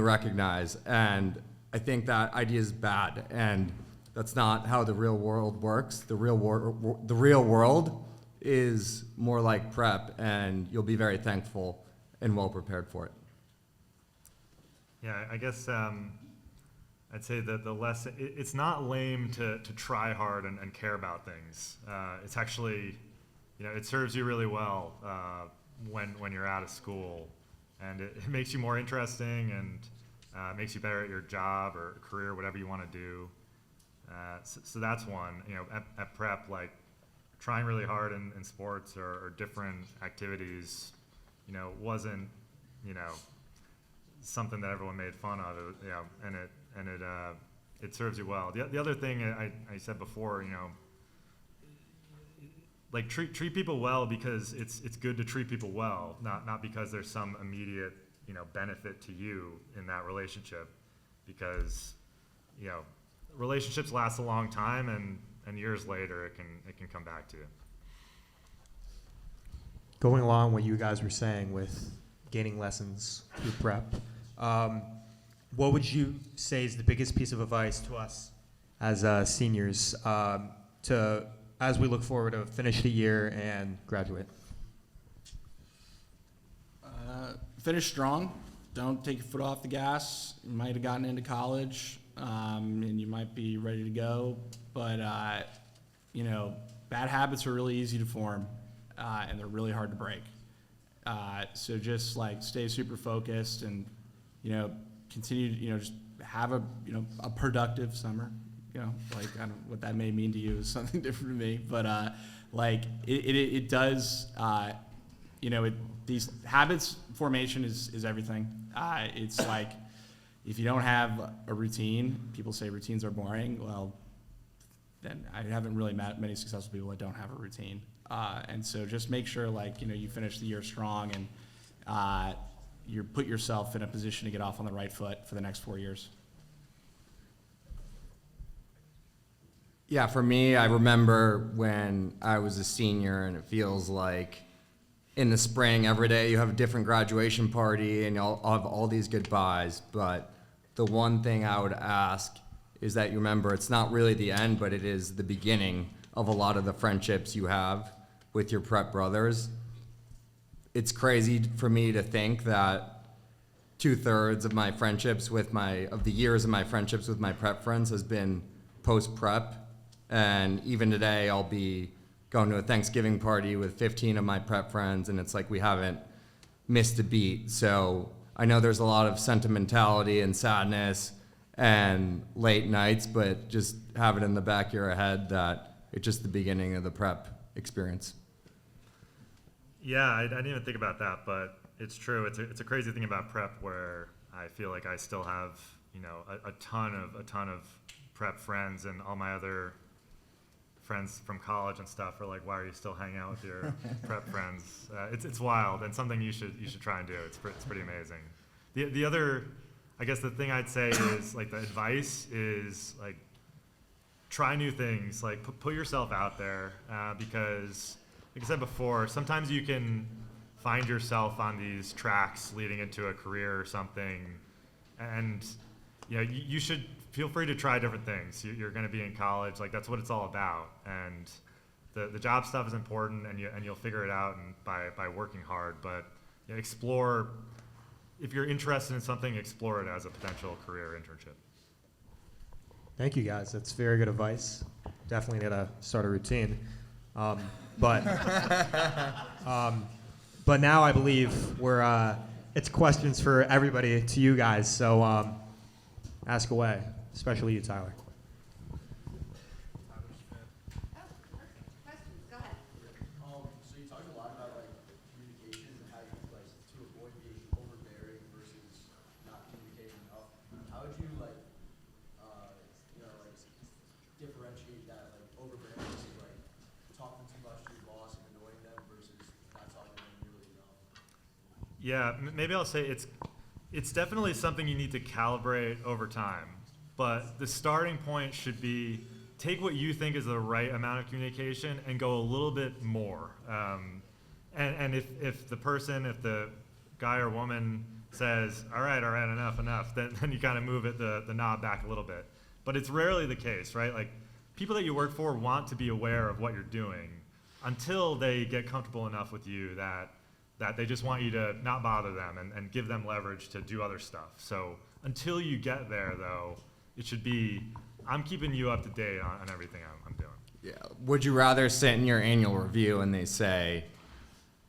recognize. And I think that idea is bad. And that's not how the real world works. The real world is more like prep, and you'll be very thankful and well prepared for it. Yeah, I guess I'd say that the lesson, it's not lame to try hard and care about things. It's actually, it serves you really well when you're out of school, and it makes you more interesting and makes you better at your job or career, whatever you want to do. So that's one. At prep, like trying really hard in sports or different activities, wasn't, something that everyone made fun of. It serves you well. The other thing I said before, like treat people well because it's good to treat people well, not because there's some immediate benefit to you in that relationship, because relationships last a long time, and years later it can come back to you. Going along what you guys were saying with gaining lessons through prep, what would you say is the biggest piece of advice to us as seniors as we look forward to finish the year and graduate? Finish strong. Don't take your foot off the gas. You might have gotten into college, and you might be ready to go, but bad habits are really easy to form, and they're really hard to break. So just like stay super focused and continue to just have a productive summer. Like I don't know what that may mean to you is something different to me, but like it does. These habits formation is everything. It's like if you don't have a routine, people say routines are boring. Well, then I haven't really met many successful people that don't have a routine. And so just make sure you finish the year strong and you put yourself in a position to get off on the right foot for the next 4 years. Yeah, for me, I remember when I was a senior, and it feels like in the spring, every day you have a different graduation party and you'll have all these goodbyes, but the one thing I would ask is that you remember it's not really the end, but it is the beginning of a lot of the friendships you have with your prep brothers. It's crazy for me to think that 2/3 of my friendships of the years of my friendships with my prep friends has been post-prep. And even today, I'll be going to a Thanksgiving party with 15 of my prep friends, and it's like we haven't missed a beat. So I know there's a lot of sentimentality and sadness and late nights, but just have it in the back of your head that it's just the beginning of the prep experience. Yeah, I didn't even think about that, but it's true. It's a crazy thing about prep where I feel like I still have, a ton of prep friends, and all my other friends from college and stuff are like, why are you still hanging out with your prep friends? It's wild, and something you should try and do. It's pretty amazing. The other, I guess the thing I'd say is like the advice is like try new things, like put yourself out there, because like I said before, sometimes you can find yourself on these tracks leading into a career or something, and you should feel free to try different things. You're going to be in college, like that's what it's all about, and the job stuff is important, and you'll figure it out and by working hard. But explore, if you're interested in something, explore it as a potential career internship. Thank you, guys. That's very good advice. Definitely need to start a routine. But now I believe it's questions for everybody to you guys. So ask away, especially you, Tyler. Questions, go ahead. So you talked a lot about like communication and how you like to avoid being overbearing versus not communicating enough. How would you differentiate that like overbearing versus like talking too much to your boss and annoying them versus not talking to them really enough? Yeah, maybe I'll say it's definitely something you need to calibrate over time. But the starting point should be take what you think is the right amount of communication and go a little bit more. And if the guy or woman says, all right, enough, then you kind of move the knob back a little bit. But it's rarely the case, right? Like people that you work for want to be aware of what you're doing until they get comfortable enough with you that they just want you to not bother them and give them leverage to do other stuff. So until you get there, though, it should be, I'm keeping you up to date on everything I'm doing. Yeah. Would you rather sit in your annual review and they say,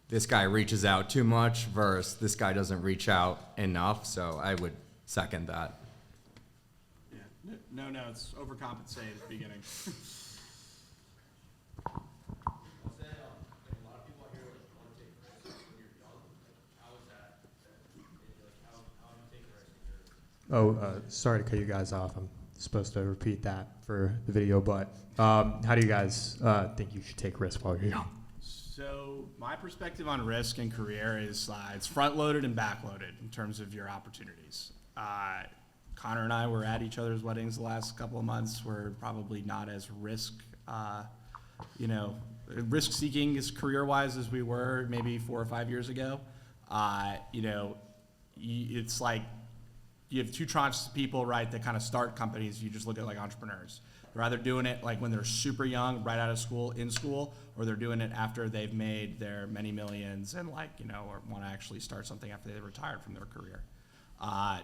this guy reaches out too much versus this guy doesn't reach out enough? So I would second that. Yeah. No, it's overcompensated at the beginning. Sorry to cut you guys off. I'm supposed to repeat that for the video, but how do you guys think you should take risks while you're young? So my perspective on risk and career is it's front-loaded and back-loaded in terms of your opportunities. Connor and I were at each other's weddings the last couple of months. We're probably not as risk-seeking as career-wise as we were maybe 4 or 5 years ago. It's like you have two tranches of people, right, that kind of start companies. You just look at like entrepreneurs. They're either doing it like when they're super young, right out of school, in school, or they're doing it after they've made their many millions and or want to actually start something after they've retired from their career.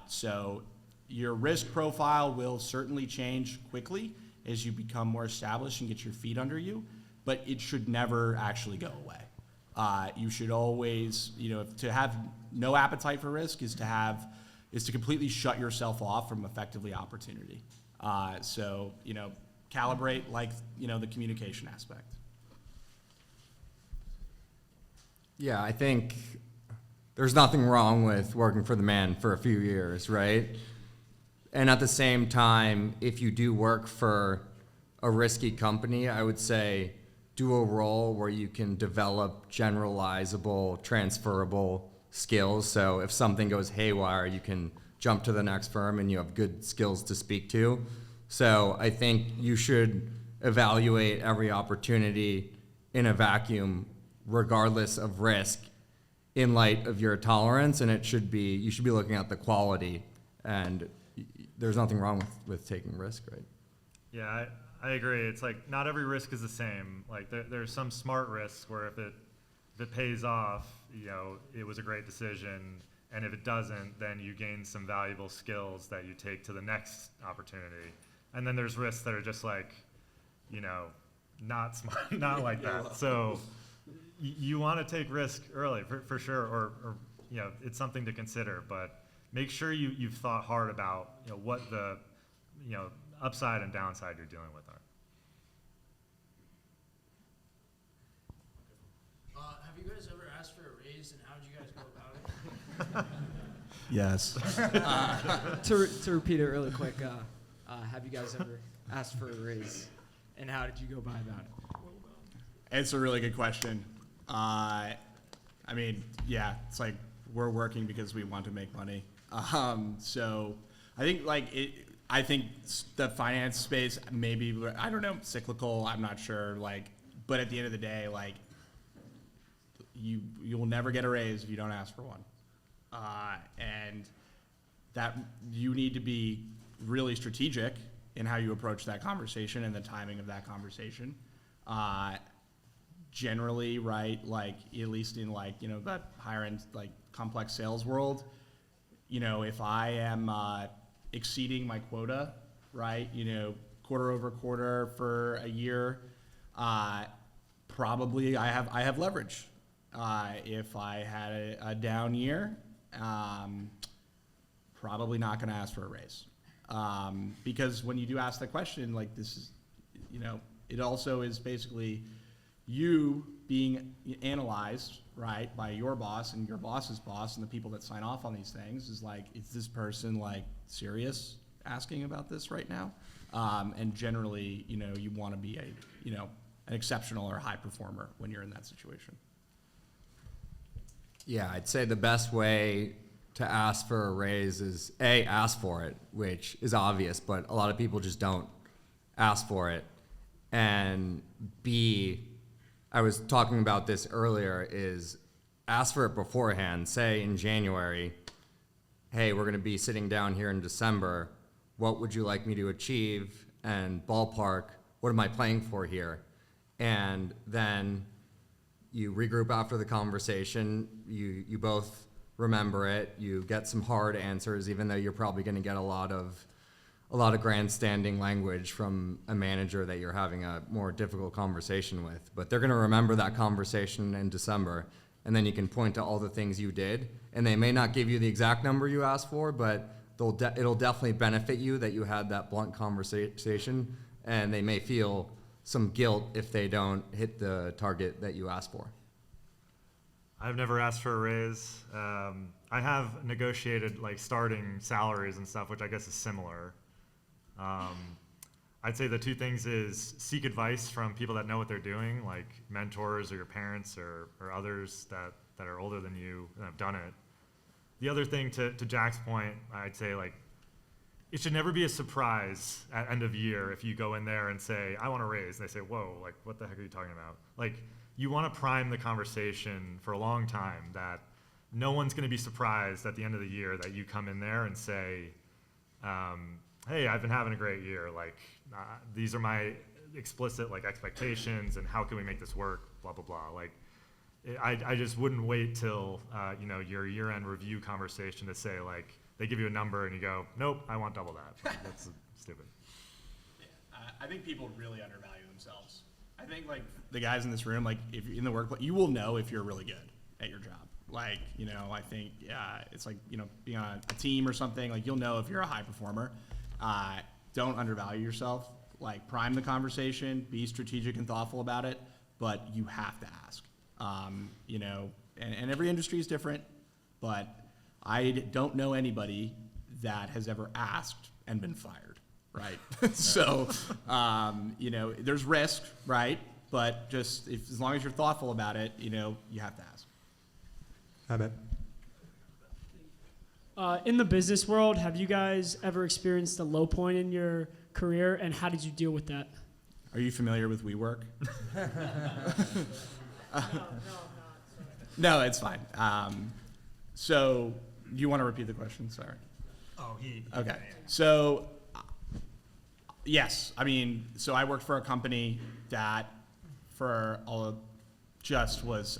So your risk profile will certainly change quickly as you become more established and get your feet under you, but it should never actually go away. You should always, to have no appetite for risk is to completely shut yourself off from effectively opportunity. So calibrate the communication aspect. Yeah, I think there's nothing wrong with working for the man for a few years, right? And at the same time, if you do work for a risky company, I would say do a role where you can develop generalizable, transferable skills. So if something goes haywire, you can jump to the next firm and you have good skills to speak to. So I think you should evaluate every opportunity in a vacuum, regardless of risk, in light of your tolerance, and you should be looking at the quality. And there's nothing wrong with taking risk, right? Yeah, I agree. It's like not every risk is the same. Like there's some smart risks where if it pays off, it was a great decision. And if it doesn't, then you gain some valuable skills that you take to the next opportunity. And then there's risks that are just like, not smart, not like that. So you want to take risk early for sure, or it's something to consider. But make sure you've thought hard about what the upside and downside you're dealing with are. Have you guys ever asked for a raise, and how did you guys go about it? Yes. To repeat it really quick, have you guys ever asked for a raise, and how did you go by about it? It's a really good question. It's like we're working because we want to make money. So I think the finance space maybe, I don't know, cyclical. I'm not sure. But at the end of the day, you'll never get a raise if you don't ask for one. And that you need to be really strategic in how you approach that conversation and the timing of that conversation. Generally, right, at least in that higher end, complex sales world, if I am exceeding my quota, right, quarter over quarter for a year, probably I have leverage. If I had a down year, probably not going to ask for a raise. Because when you do ask the question, this is, it also is basically you being analyzed, right, by your boss and your boss's boss and the people that sign off on these things is is this person serious asking about this right now? And generally, you want to be an exceptional or high performer when you're in that situation. Yeah, I'd say the best way to ask for a raise is A, ask for it, which is obvious, but a lot of people just don't ask for it. And B, I was talking about this earlier, is ask for it beforehand. Say in January, hey, we're going to be sitting down here in December. What would you like me to achieve? And ballpark, what am I playing for here? And then you regroup after the conversation. You both remember it. You get some hard answers, even though you're probably going to get a lot of grandstanding language from a manager that you're having a more difficult conversation with. But they're going to remember that conversation in December, and then you can point to all the things you did. And they may not give you the exact number you asked for, but it'll definitely benefit you that you had that blunt conversation, and they may feel some guilt if they don't hit the target that you asked for. I've never asked for a raise. I have negotiated starting salaries and stuff, which I guess is similar. I'd say the two things is seek advice from people that know what they're doing, like mentors or your parents or others that are older than you and have done it. The other thing, to Jack's point, I'd say it should never be a surprise at end of year if you go in there and say, I want a raise. And they say, whoa, what the heck are you talking about? You want to prime the conversation for a long time that no one's going to be surprised at the end of the year that you come in there and say, hey, I've been having a great year. These are my explicit expectations, and how can we make this work? Blah blah blah. I just wouldn't wait till your year-end review conversation to say they give you a number and you go, nope, I want double that. That's stupid. Yeah, I think people really undervalue themselves. I think the guys in this room, if you're in the workplace, you will know if you're really good at your job. I think it's being on a team or something. You'll know if you're a high performer. Don't undervalue yourself. Prime the conversation, be strategic and thoughtful about it, but you have to ask. And every industry is different, but I don't know anybody that has ever asked and been fired, right? So, there's risk, right? But just as long as you're thoughtful about it, you have to ask. I bet. In the business world, have you guys ever experienced a low point in your career, and how did you deal with that? Are you familiar with WeWork? No, it's fine. So, do you want to repeat the question? Sorry. Oh, Okay. So, yes, I mean, so I worked for a company that just was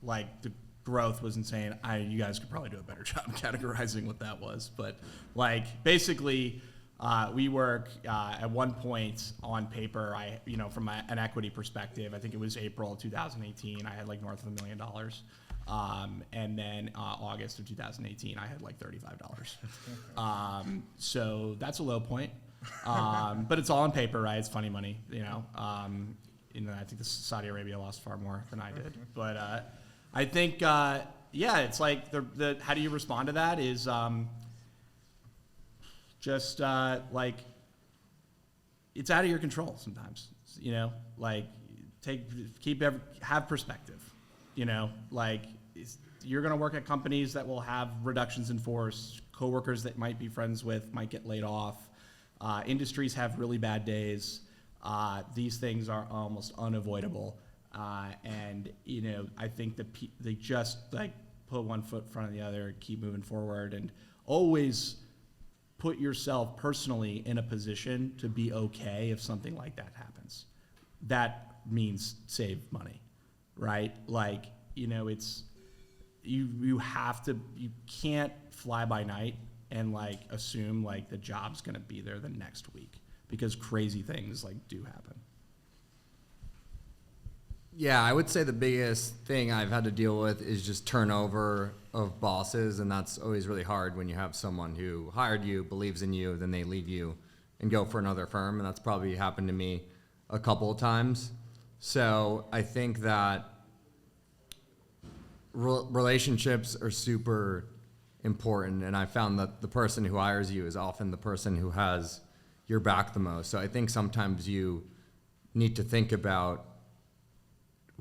like the growth was insane. You guys could probably do a better job categorizing what that was, but like basically, we work at one point on paper. From an equity perspective, I think it was April 2018. I had like north of $1 million. And then August of 2018, I had like $35. So that's a low point. But it's all on paper, right? It's funny money, I think Saudi Arabia lost far more than I did. But I think, it's like how do you respond to that is just like it's out of your control sometimes, like have perspective. You're going to work at companies that will have reductions in force. Coworkers that might be friends with might get laid off. Industries have really bad days. These things are almost unavoidable. And I think that they just like put one foot in front of the other, keep moving forward, and always put yourself personally in a position to be okay if something like that happens. That means save money. Right? Like, it's, you can't fly by night and like assume like the job's gonna be there the next week because crazy things like do happen. Yeah, I would say the biggest thing I've had to deal with is just turnover of bosses, and that's always really hard when you have someone who hired you, believes in you, then they leave you and go for another firm, and that's probably happened to me a couple of times. So I think that relationships are super important, and I found that the person who hires you is often the person who has your back the most. So I think sometimes you need to think about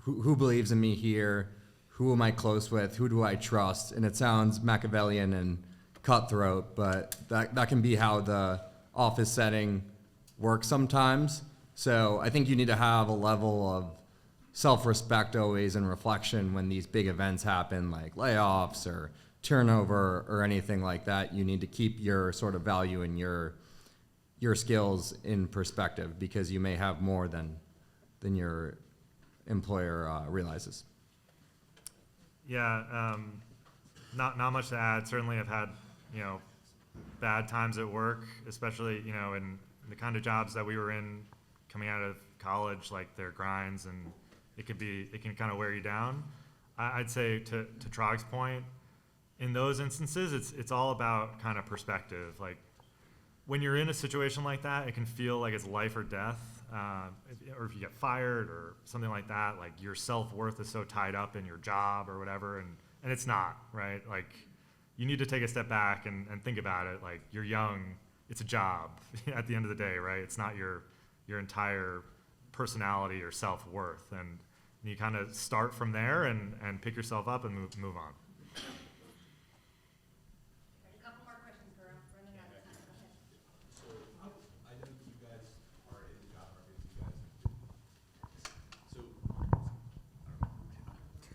who believes in me here, who am I close with, who do I trust, and it sounds Machiavellian and cutthroat, but that can be how the office setting works sometimes. So I think you need to have a level of self-respect always and reflection when these big events happen, like layoffs or turnover or anything like that. You need to keep your sort of value and your skills in perspective because you may have more than your employer realizes. Yeah, not much to add. Certainly I've had, bad times at work, especially, in the kind of jobs that we were in coming out of college, like their grinds, and it can kind of wear you down. I'd say to Traug's point, in those instances, it's all about kind of perspective. Like when you're in a situation like that, it can feel like it's life or death, or if you get fired or something like that, like your self-worth is so tied up in your job or whatever, and it's not, right? Like you need to take a step back and think about it. Like you're young, it's a job at the end of the day, right? It's not your entire personality or self-worth, and you kind of start from there and pick yourself up and move on. A couple more questions, we're running out of time. Go ahead. I know that you guys are in the job market.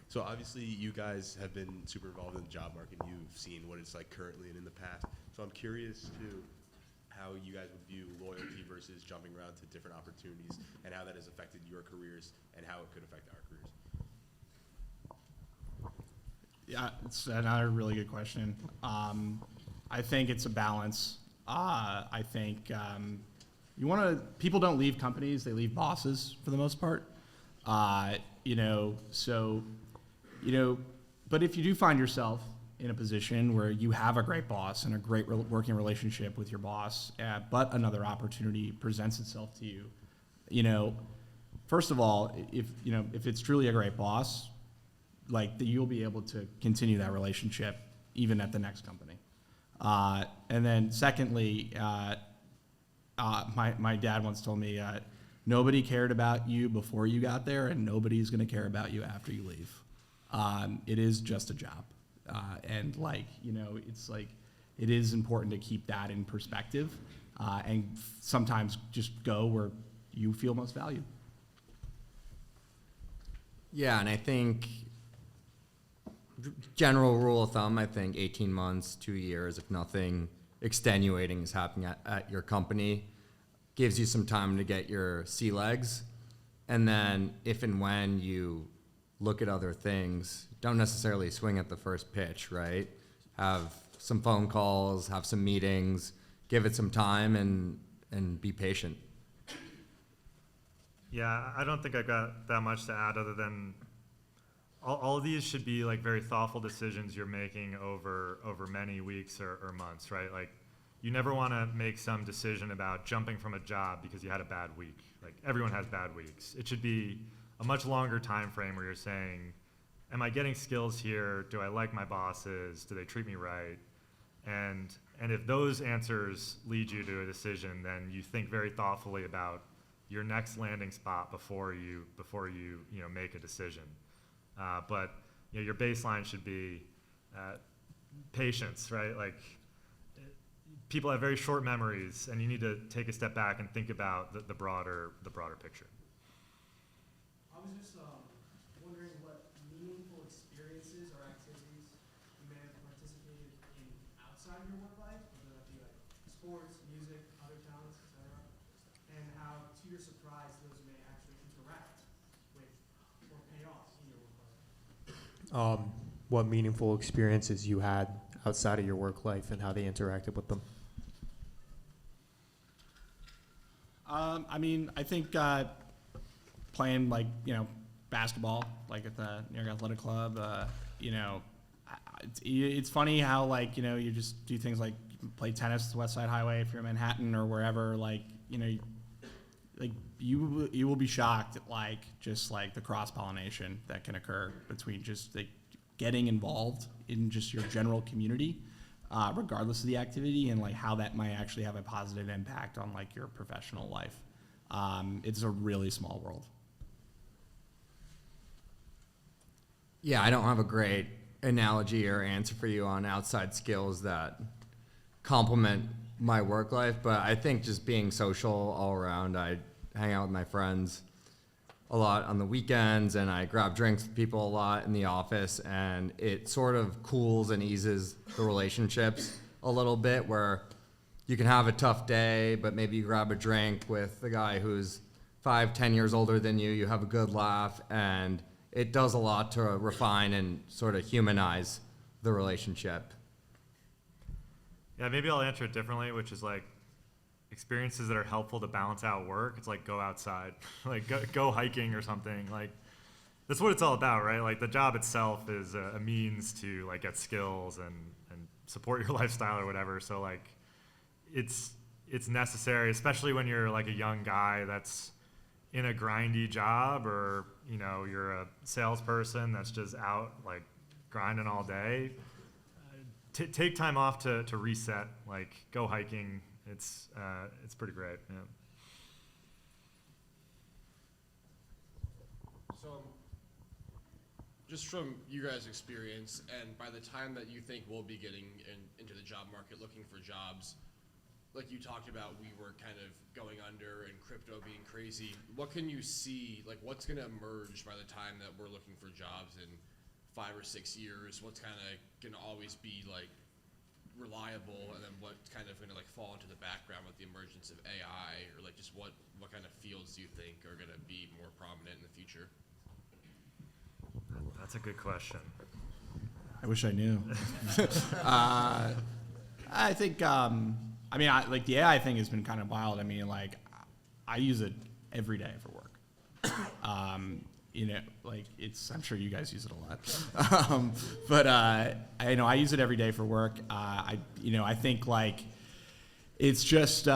So obviously you guys have been super involved in the job market. You've seen what it's like currently and in the past. So I'm curious to how you guys would view loyalty versus jumping around to different opportunities and how that has affected your careers and how it could affect our careers. Yeah, it's another really good question. I think it's a balance. I think people don't leave companies, they leave bosses for the most part. But if you do find yourself in a position where you have a great boss and a great working relationship with your boss, but another opportunity presents itself to you, first of all, if it's truly a great boss, like you'll be able to continue that relationship even at the next company. And then secondly, my dad once told me, nobody cared about you before you got there, and nobody's going to care about you after you leave. It is just a job. And it's like, it is important to keep that in perspective, and sometimes just go where you feel most valued. Yeah, and I think general rule of thumb, I think 18 months, 2 years, if nothing extenuating is happening at your company, gives you some time to get your sea legs. And then if and when you look at other things, don't necessarily swing at the first pitch, right? Have some phone calls, have some meetings, give it some time, and be patient. Yeah, I don't think I got that much to add other than all of these should be like very thoughtful decisions you're making over many weeks or months, right? Like you never want to make some decision about jumping from a job because you had a bad week. Like everyone has bad weeks. It should be a much longer time frame where you're saying, am I getting skills here? Do I like my bosses? Do they treat me right? And if those answers lead you to a decision, then you think very thoughtfully about your next landing spot before you make a decision. But your baseline should be patience, right? Like people have very short memories, and you need to take a step back and think about the broader picture. I was just wondering what meaningful experiences or activities you may have participated in outside of your work life, whether that be like sports, music, other talents, etc., and how, to your surprise, those may actually interact with or pay off in your work life. What meaningful experiences you had outside of your work life and how they interacted with them? I mean, I think playing basketball, like at the New York Athletic Club, it's funny how you just do things like play tennis at the West Side Highway if you're in Manhattan or wherever, you will be shocked at just the cross-pollination that can occur between just getting involved in just your general community, regardless of the activity, and how that might actually have a positive impact on your professional life. It's a really small world. Yeah, I don't have a great analogy or answer for you on outside skills that complement my work life, but I think just being social all around. I hang out with my friends a lot on the weekends, and I grab drinks with people a lot in the office, and it sort of cools and eases the relationships a little bit, where you can have a tough day, but maybe you grab a drink with the guy who's 5-10 years older than you have a good laugh, and it does a lot to refine and sort of humanize the relationship. Yeah, maybe I'll answer it differently, which is experiences that are helpful to balance out work. It's go outside, go hiking or something. That's what it's all about, right? The job itself is a means to get skills and support your lifestyle or whatever. So it's necessary, especially when you're a young guy that's in a grindy job, or you're a salesperson that's just out grinding all day. Take time off to reset. Go hiking. It's pretty great. Yeah. So, just from you guys' experience, and by the time that you think we'll be getting into the job market looking for jobs, like you talked about, we were kind of going under and crypto being crazy. What can you see, what's going to emerge by the time that we're looking for jobs in 5 or 6 years? What's kind of going to always be reliable, and then what's kind of going to fall into the background with the emergence of AI, or just what kind of fields do you think are going to be more prominent in the future? That's a good question. I wish I knew. I think, the AI thing has been kind of wild. I use it every day for work. I'm sure you guys use it a lot. But I use it every day for work. I think it's just,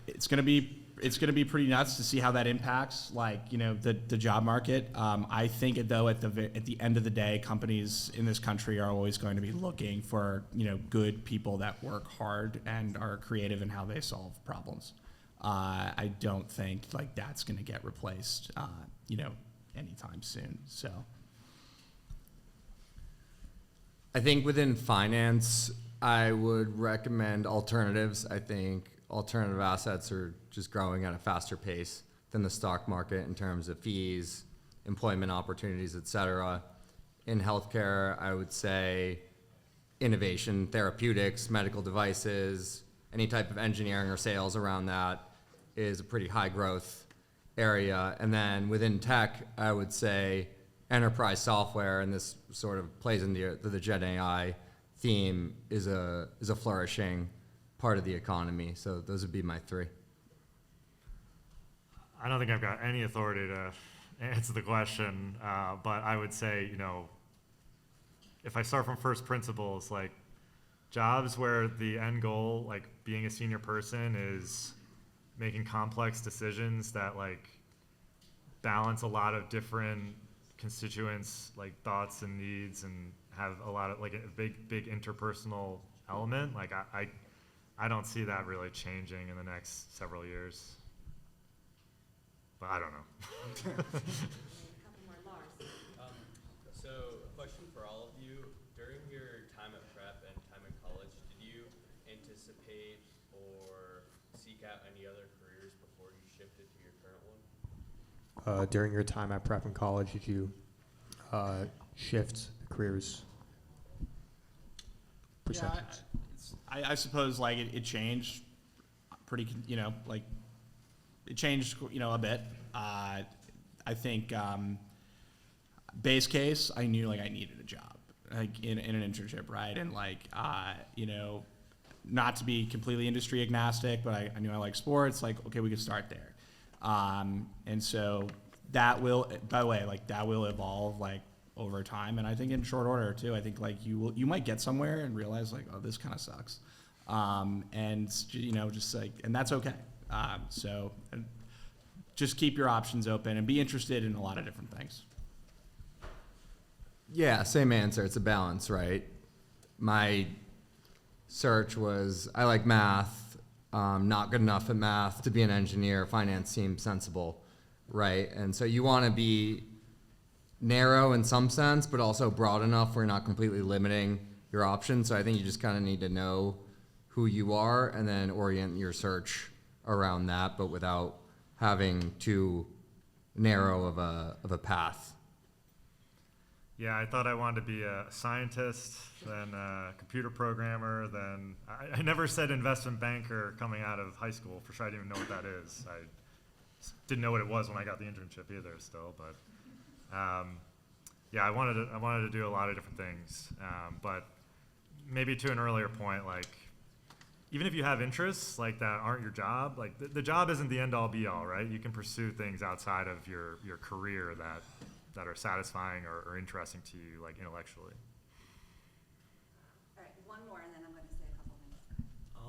it's going to be pretty nuts to see how that impacts the job market. I think though at the end of the day, companies in this country are always going to be looking for good people that work hard and are creative in how they solve problems. I don't think that's going to get replaced anytime soon. So I think within finance, I would recommend alternatives. I think alternative assets are just growing at a faster pace than the stock market in terms of fees, employment opportunities, et cetera. In healthcare, I would say innovation, therapeutics, medical devices, any type of engineering or sales around that is a pretty high growth area. And then within tech, I would say enterprise software, and this sort of plays into the Gen AI theme, is a flourishing part of the economy. So those would be my three. I don't think I've got any authority to answer the question, but I would say, if I start from first principles, like jobs where the end goal, like being a senior person, is making complex decisions that like balance a lot of different constituents, like thoughts and needs, and have a lot of like a big interpersonal element. Like I don't see that really changing in the next several years. But I don't know. So, a question for all of you. During your time at prep and time in college, did you anticipate or seek out any other careers before you shifted to your current one? During your time at prep and college, did you shift careers? Perceptions. I suppose like it changed pretty, like it changed, a bit. I think base case, I knew like I needed a job, like in an internship, right? And like, not to be completely industry agnostic, but I knew I like sports. Like, okay, we could start there. And so that will, by the way, like that will evolve like over time. And I think in short order too, I think like you might get somewhere and realize like, oh, this kind of sucks. And just like, and that's okay. So just keep your options open and be interested in a lot of different things. Yeah, same answer. It's a balance, right? My search was, I like math, not good enough at math to be an engineer. Finance seems sensible, right? And so you want to be narrow in some sense, but also broad enough where you're not completely limiting your options. So I think you just kind of need to know who you are and then orient your search around that, but without having too narrow of a path. Yeah, I thought I wanted to be a scientist, then a computer programmer, then I never said investment banker coming out of high school. For sure, I didn't even know what that is. I didn't know what it was when I got the internship either still, but yeah, I wanted to do a lot of different things. But maybe to an earlier point, like even if you have interests like that aren't your job, like the job isn't the end all be all, right? You can pursue things outside of your career that are satisfying or interesting to you, like intellectually. All right, one more, and then I'm going to say a couple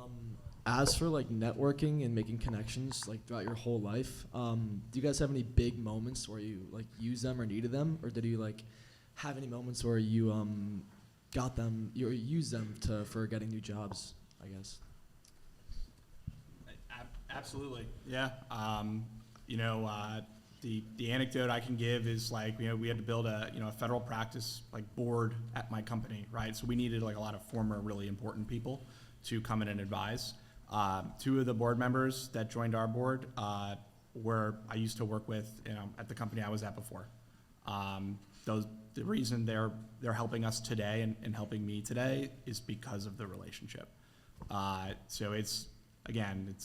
things. As for like networking and making connections like throughout your whole life, do you guys have any big moments where you like use them or needed them, or did you like have any moments where you got them, you used them for getting new jobs, I guess? Absolutely, yeah. The anecdote I can give is like, we had to build a federal practice like board at my company, right? So we needed like a lot of former really important people to come in and advise. Two of the board members that joined our board were I used to work with at the company I was at before. The reason they're helping us today and helping me today is because of the relationship. So it's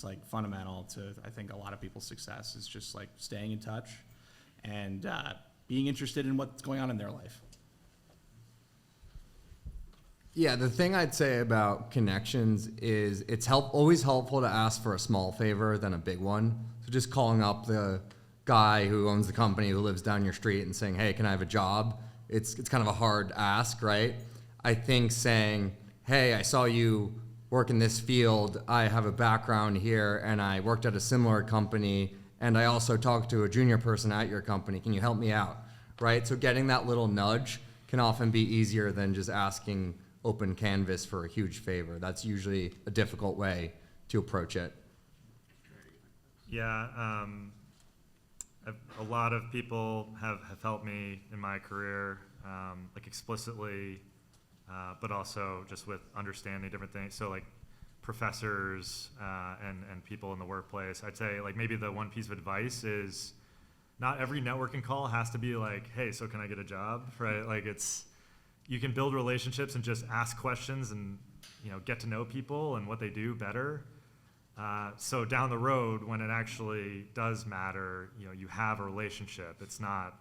like fundamental to, I think, a lot of people's success is just like staying in touch and being interested in what's going on in their life. Yeah, the thing I'd say about connections is it's always helpful to ask for a small favor than a big one. So just calling up the guy who owns the company who lives down your street and saying, hey, can I have a job? It's kind of a hard ask, right? I think saying, hey, I saw you work in this field, I have a background here, and I worked at a similar company, and I also talked to a junior person at your company, can you help me out, right? So getting that little nudge can often be easier than just asking open canvas for a huge favor. That's usually a difficult way to approach it. Yeah, a lot of people have helped me in my career, like explicitly, but also just with understanding different things. So like professors and people in the workplace, I'd say like maybe the one piece of advice is not every networking call has to be like, hey, so can I get a job, right? Like you can build relationships and just ask questions and, get to know people and what they do better. So down the road, when it actually does matter, you have a relationship. It's not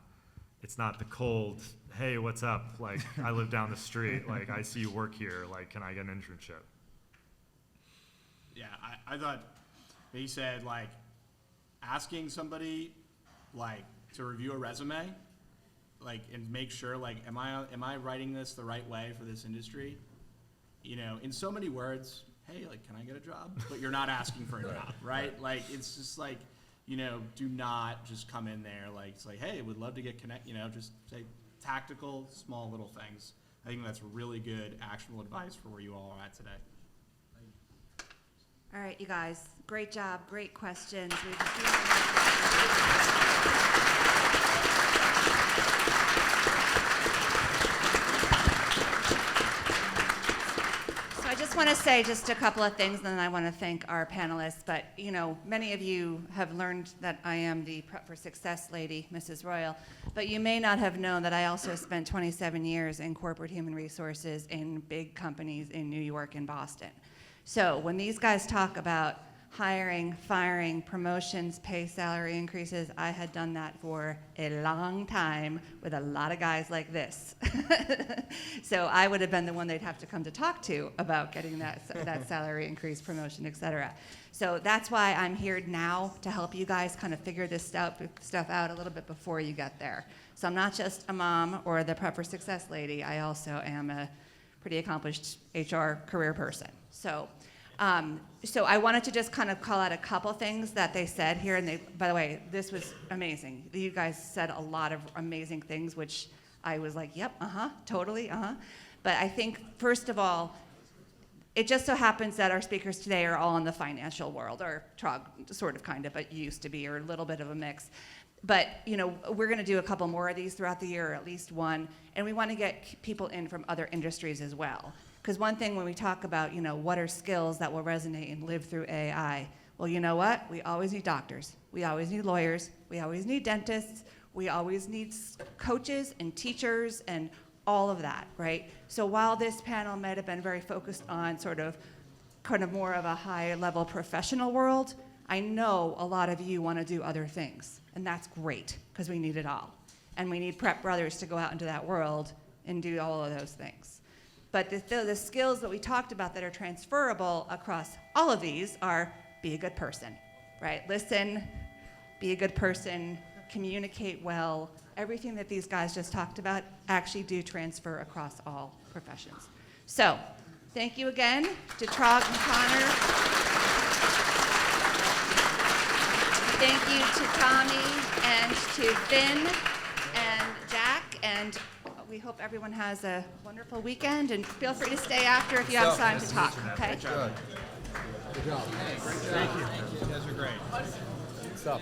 the cold, hey, what's up? Like, I live down the street. Like, I see you work here. Like, can I get an internship? Yeah, I thought he said, like, asking somebody, like, to review a resume, like, and make sure, like, am I writing this the right way for this industry? In so many words, hey, like, can I get a job? But you're not asking for a job, right? Like, it's just like, do not just come in there like, it's like, hey, would love to get just say tactical, small little things. I think that's really good, actionable advice for where you all are at today. All right, you guys, great job, great questions. So I just want to say just a couple of things, and then I want to thank our panelists. But, many of you have learned that I am the Prep for Success lady, Mrs. Royal. But you may not have known that I also spent 27 years in corporate human resources in big companies in New York and Boston. So when these guys talk about hiring, firing, promotions, pay, salary increases, I had done that for a long time with a lot of guys like this. So I would have been the one they'd have to come to talk to about getting that salary increase, promotion, et cetera. So that's why I'm here now to help you guys kind of figure this stuff out a little bit before you get there. So I'm not just a mom or the Prep for Success lady. I also am a pretty accomplished HR career person. So I wanted to just kind of call out a couple things that they said here. And by the way, this was amazing. You guys said a lot of amazing things, which I was like, yep, totally, But I think, first of all, it just so happens that our speakers today are all in the financial world, or Traug, sort of, kind of, but used to be, or a little bit of a mix. But, we're going to do a couple more of these throughout the year, or at least one, and we want to get people in from other industries as well. Because one thing when we talk about, what are skills that will resonate and live through AI, well, you know what? We always need doctors. We always need lawyers. We always need dentists. We always need coaches and teachers and all of that, right? So while this panel might have been very focused on kind of more of a high-level professional world, I know a lot of you want to do other things. And that's great, because we need it all. And we need prep brothers to go out into that world and do all of those things. But the skills that we talked about that are transferable across all of these are be a good person, right? Listen, be a good person, communicate well. Everything that these guys just talked about actually do transfer across all professions. So, thank you again to Traug and Connor. Thank you to Tommy and to Finn and Jack, and we hope everyone has a wonderful weekend, and feel free to stay after if you have time to talk, okay? Good job. Thank you. You guys are great. Good stuff.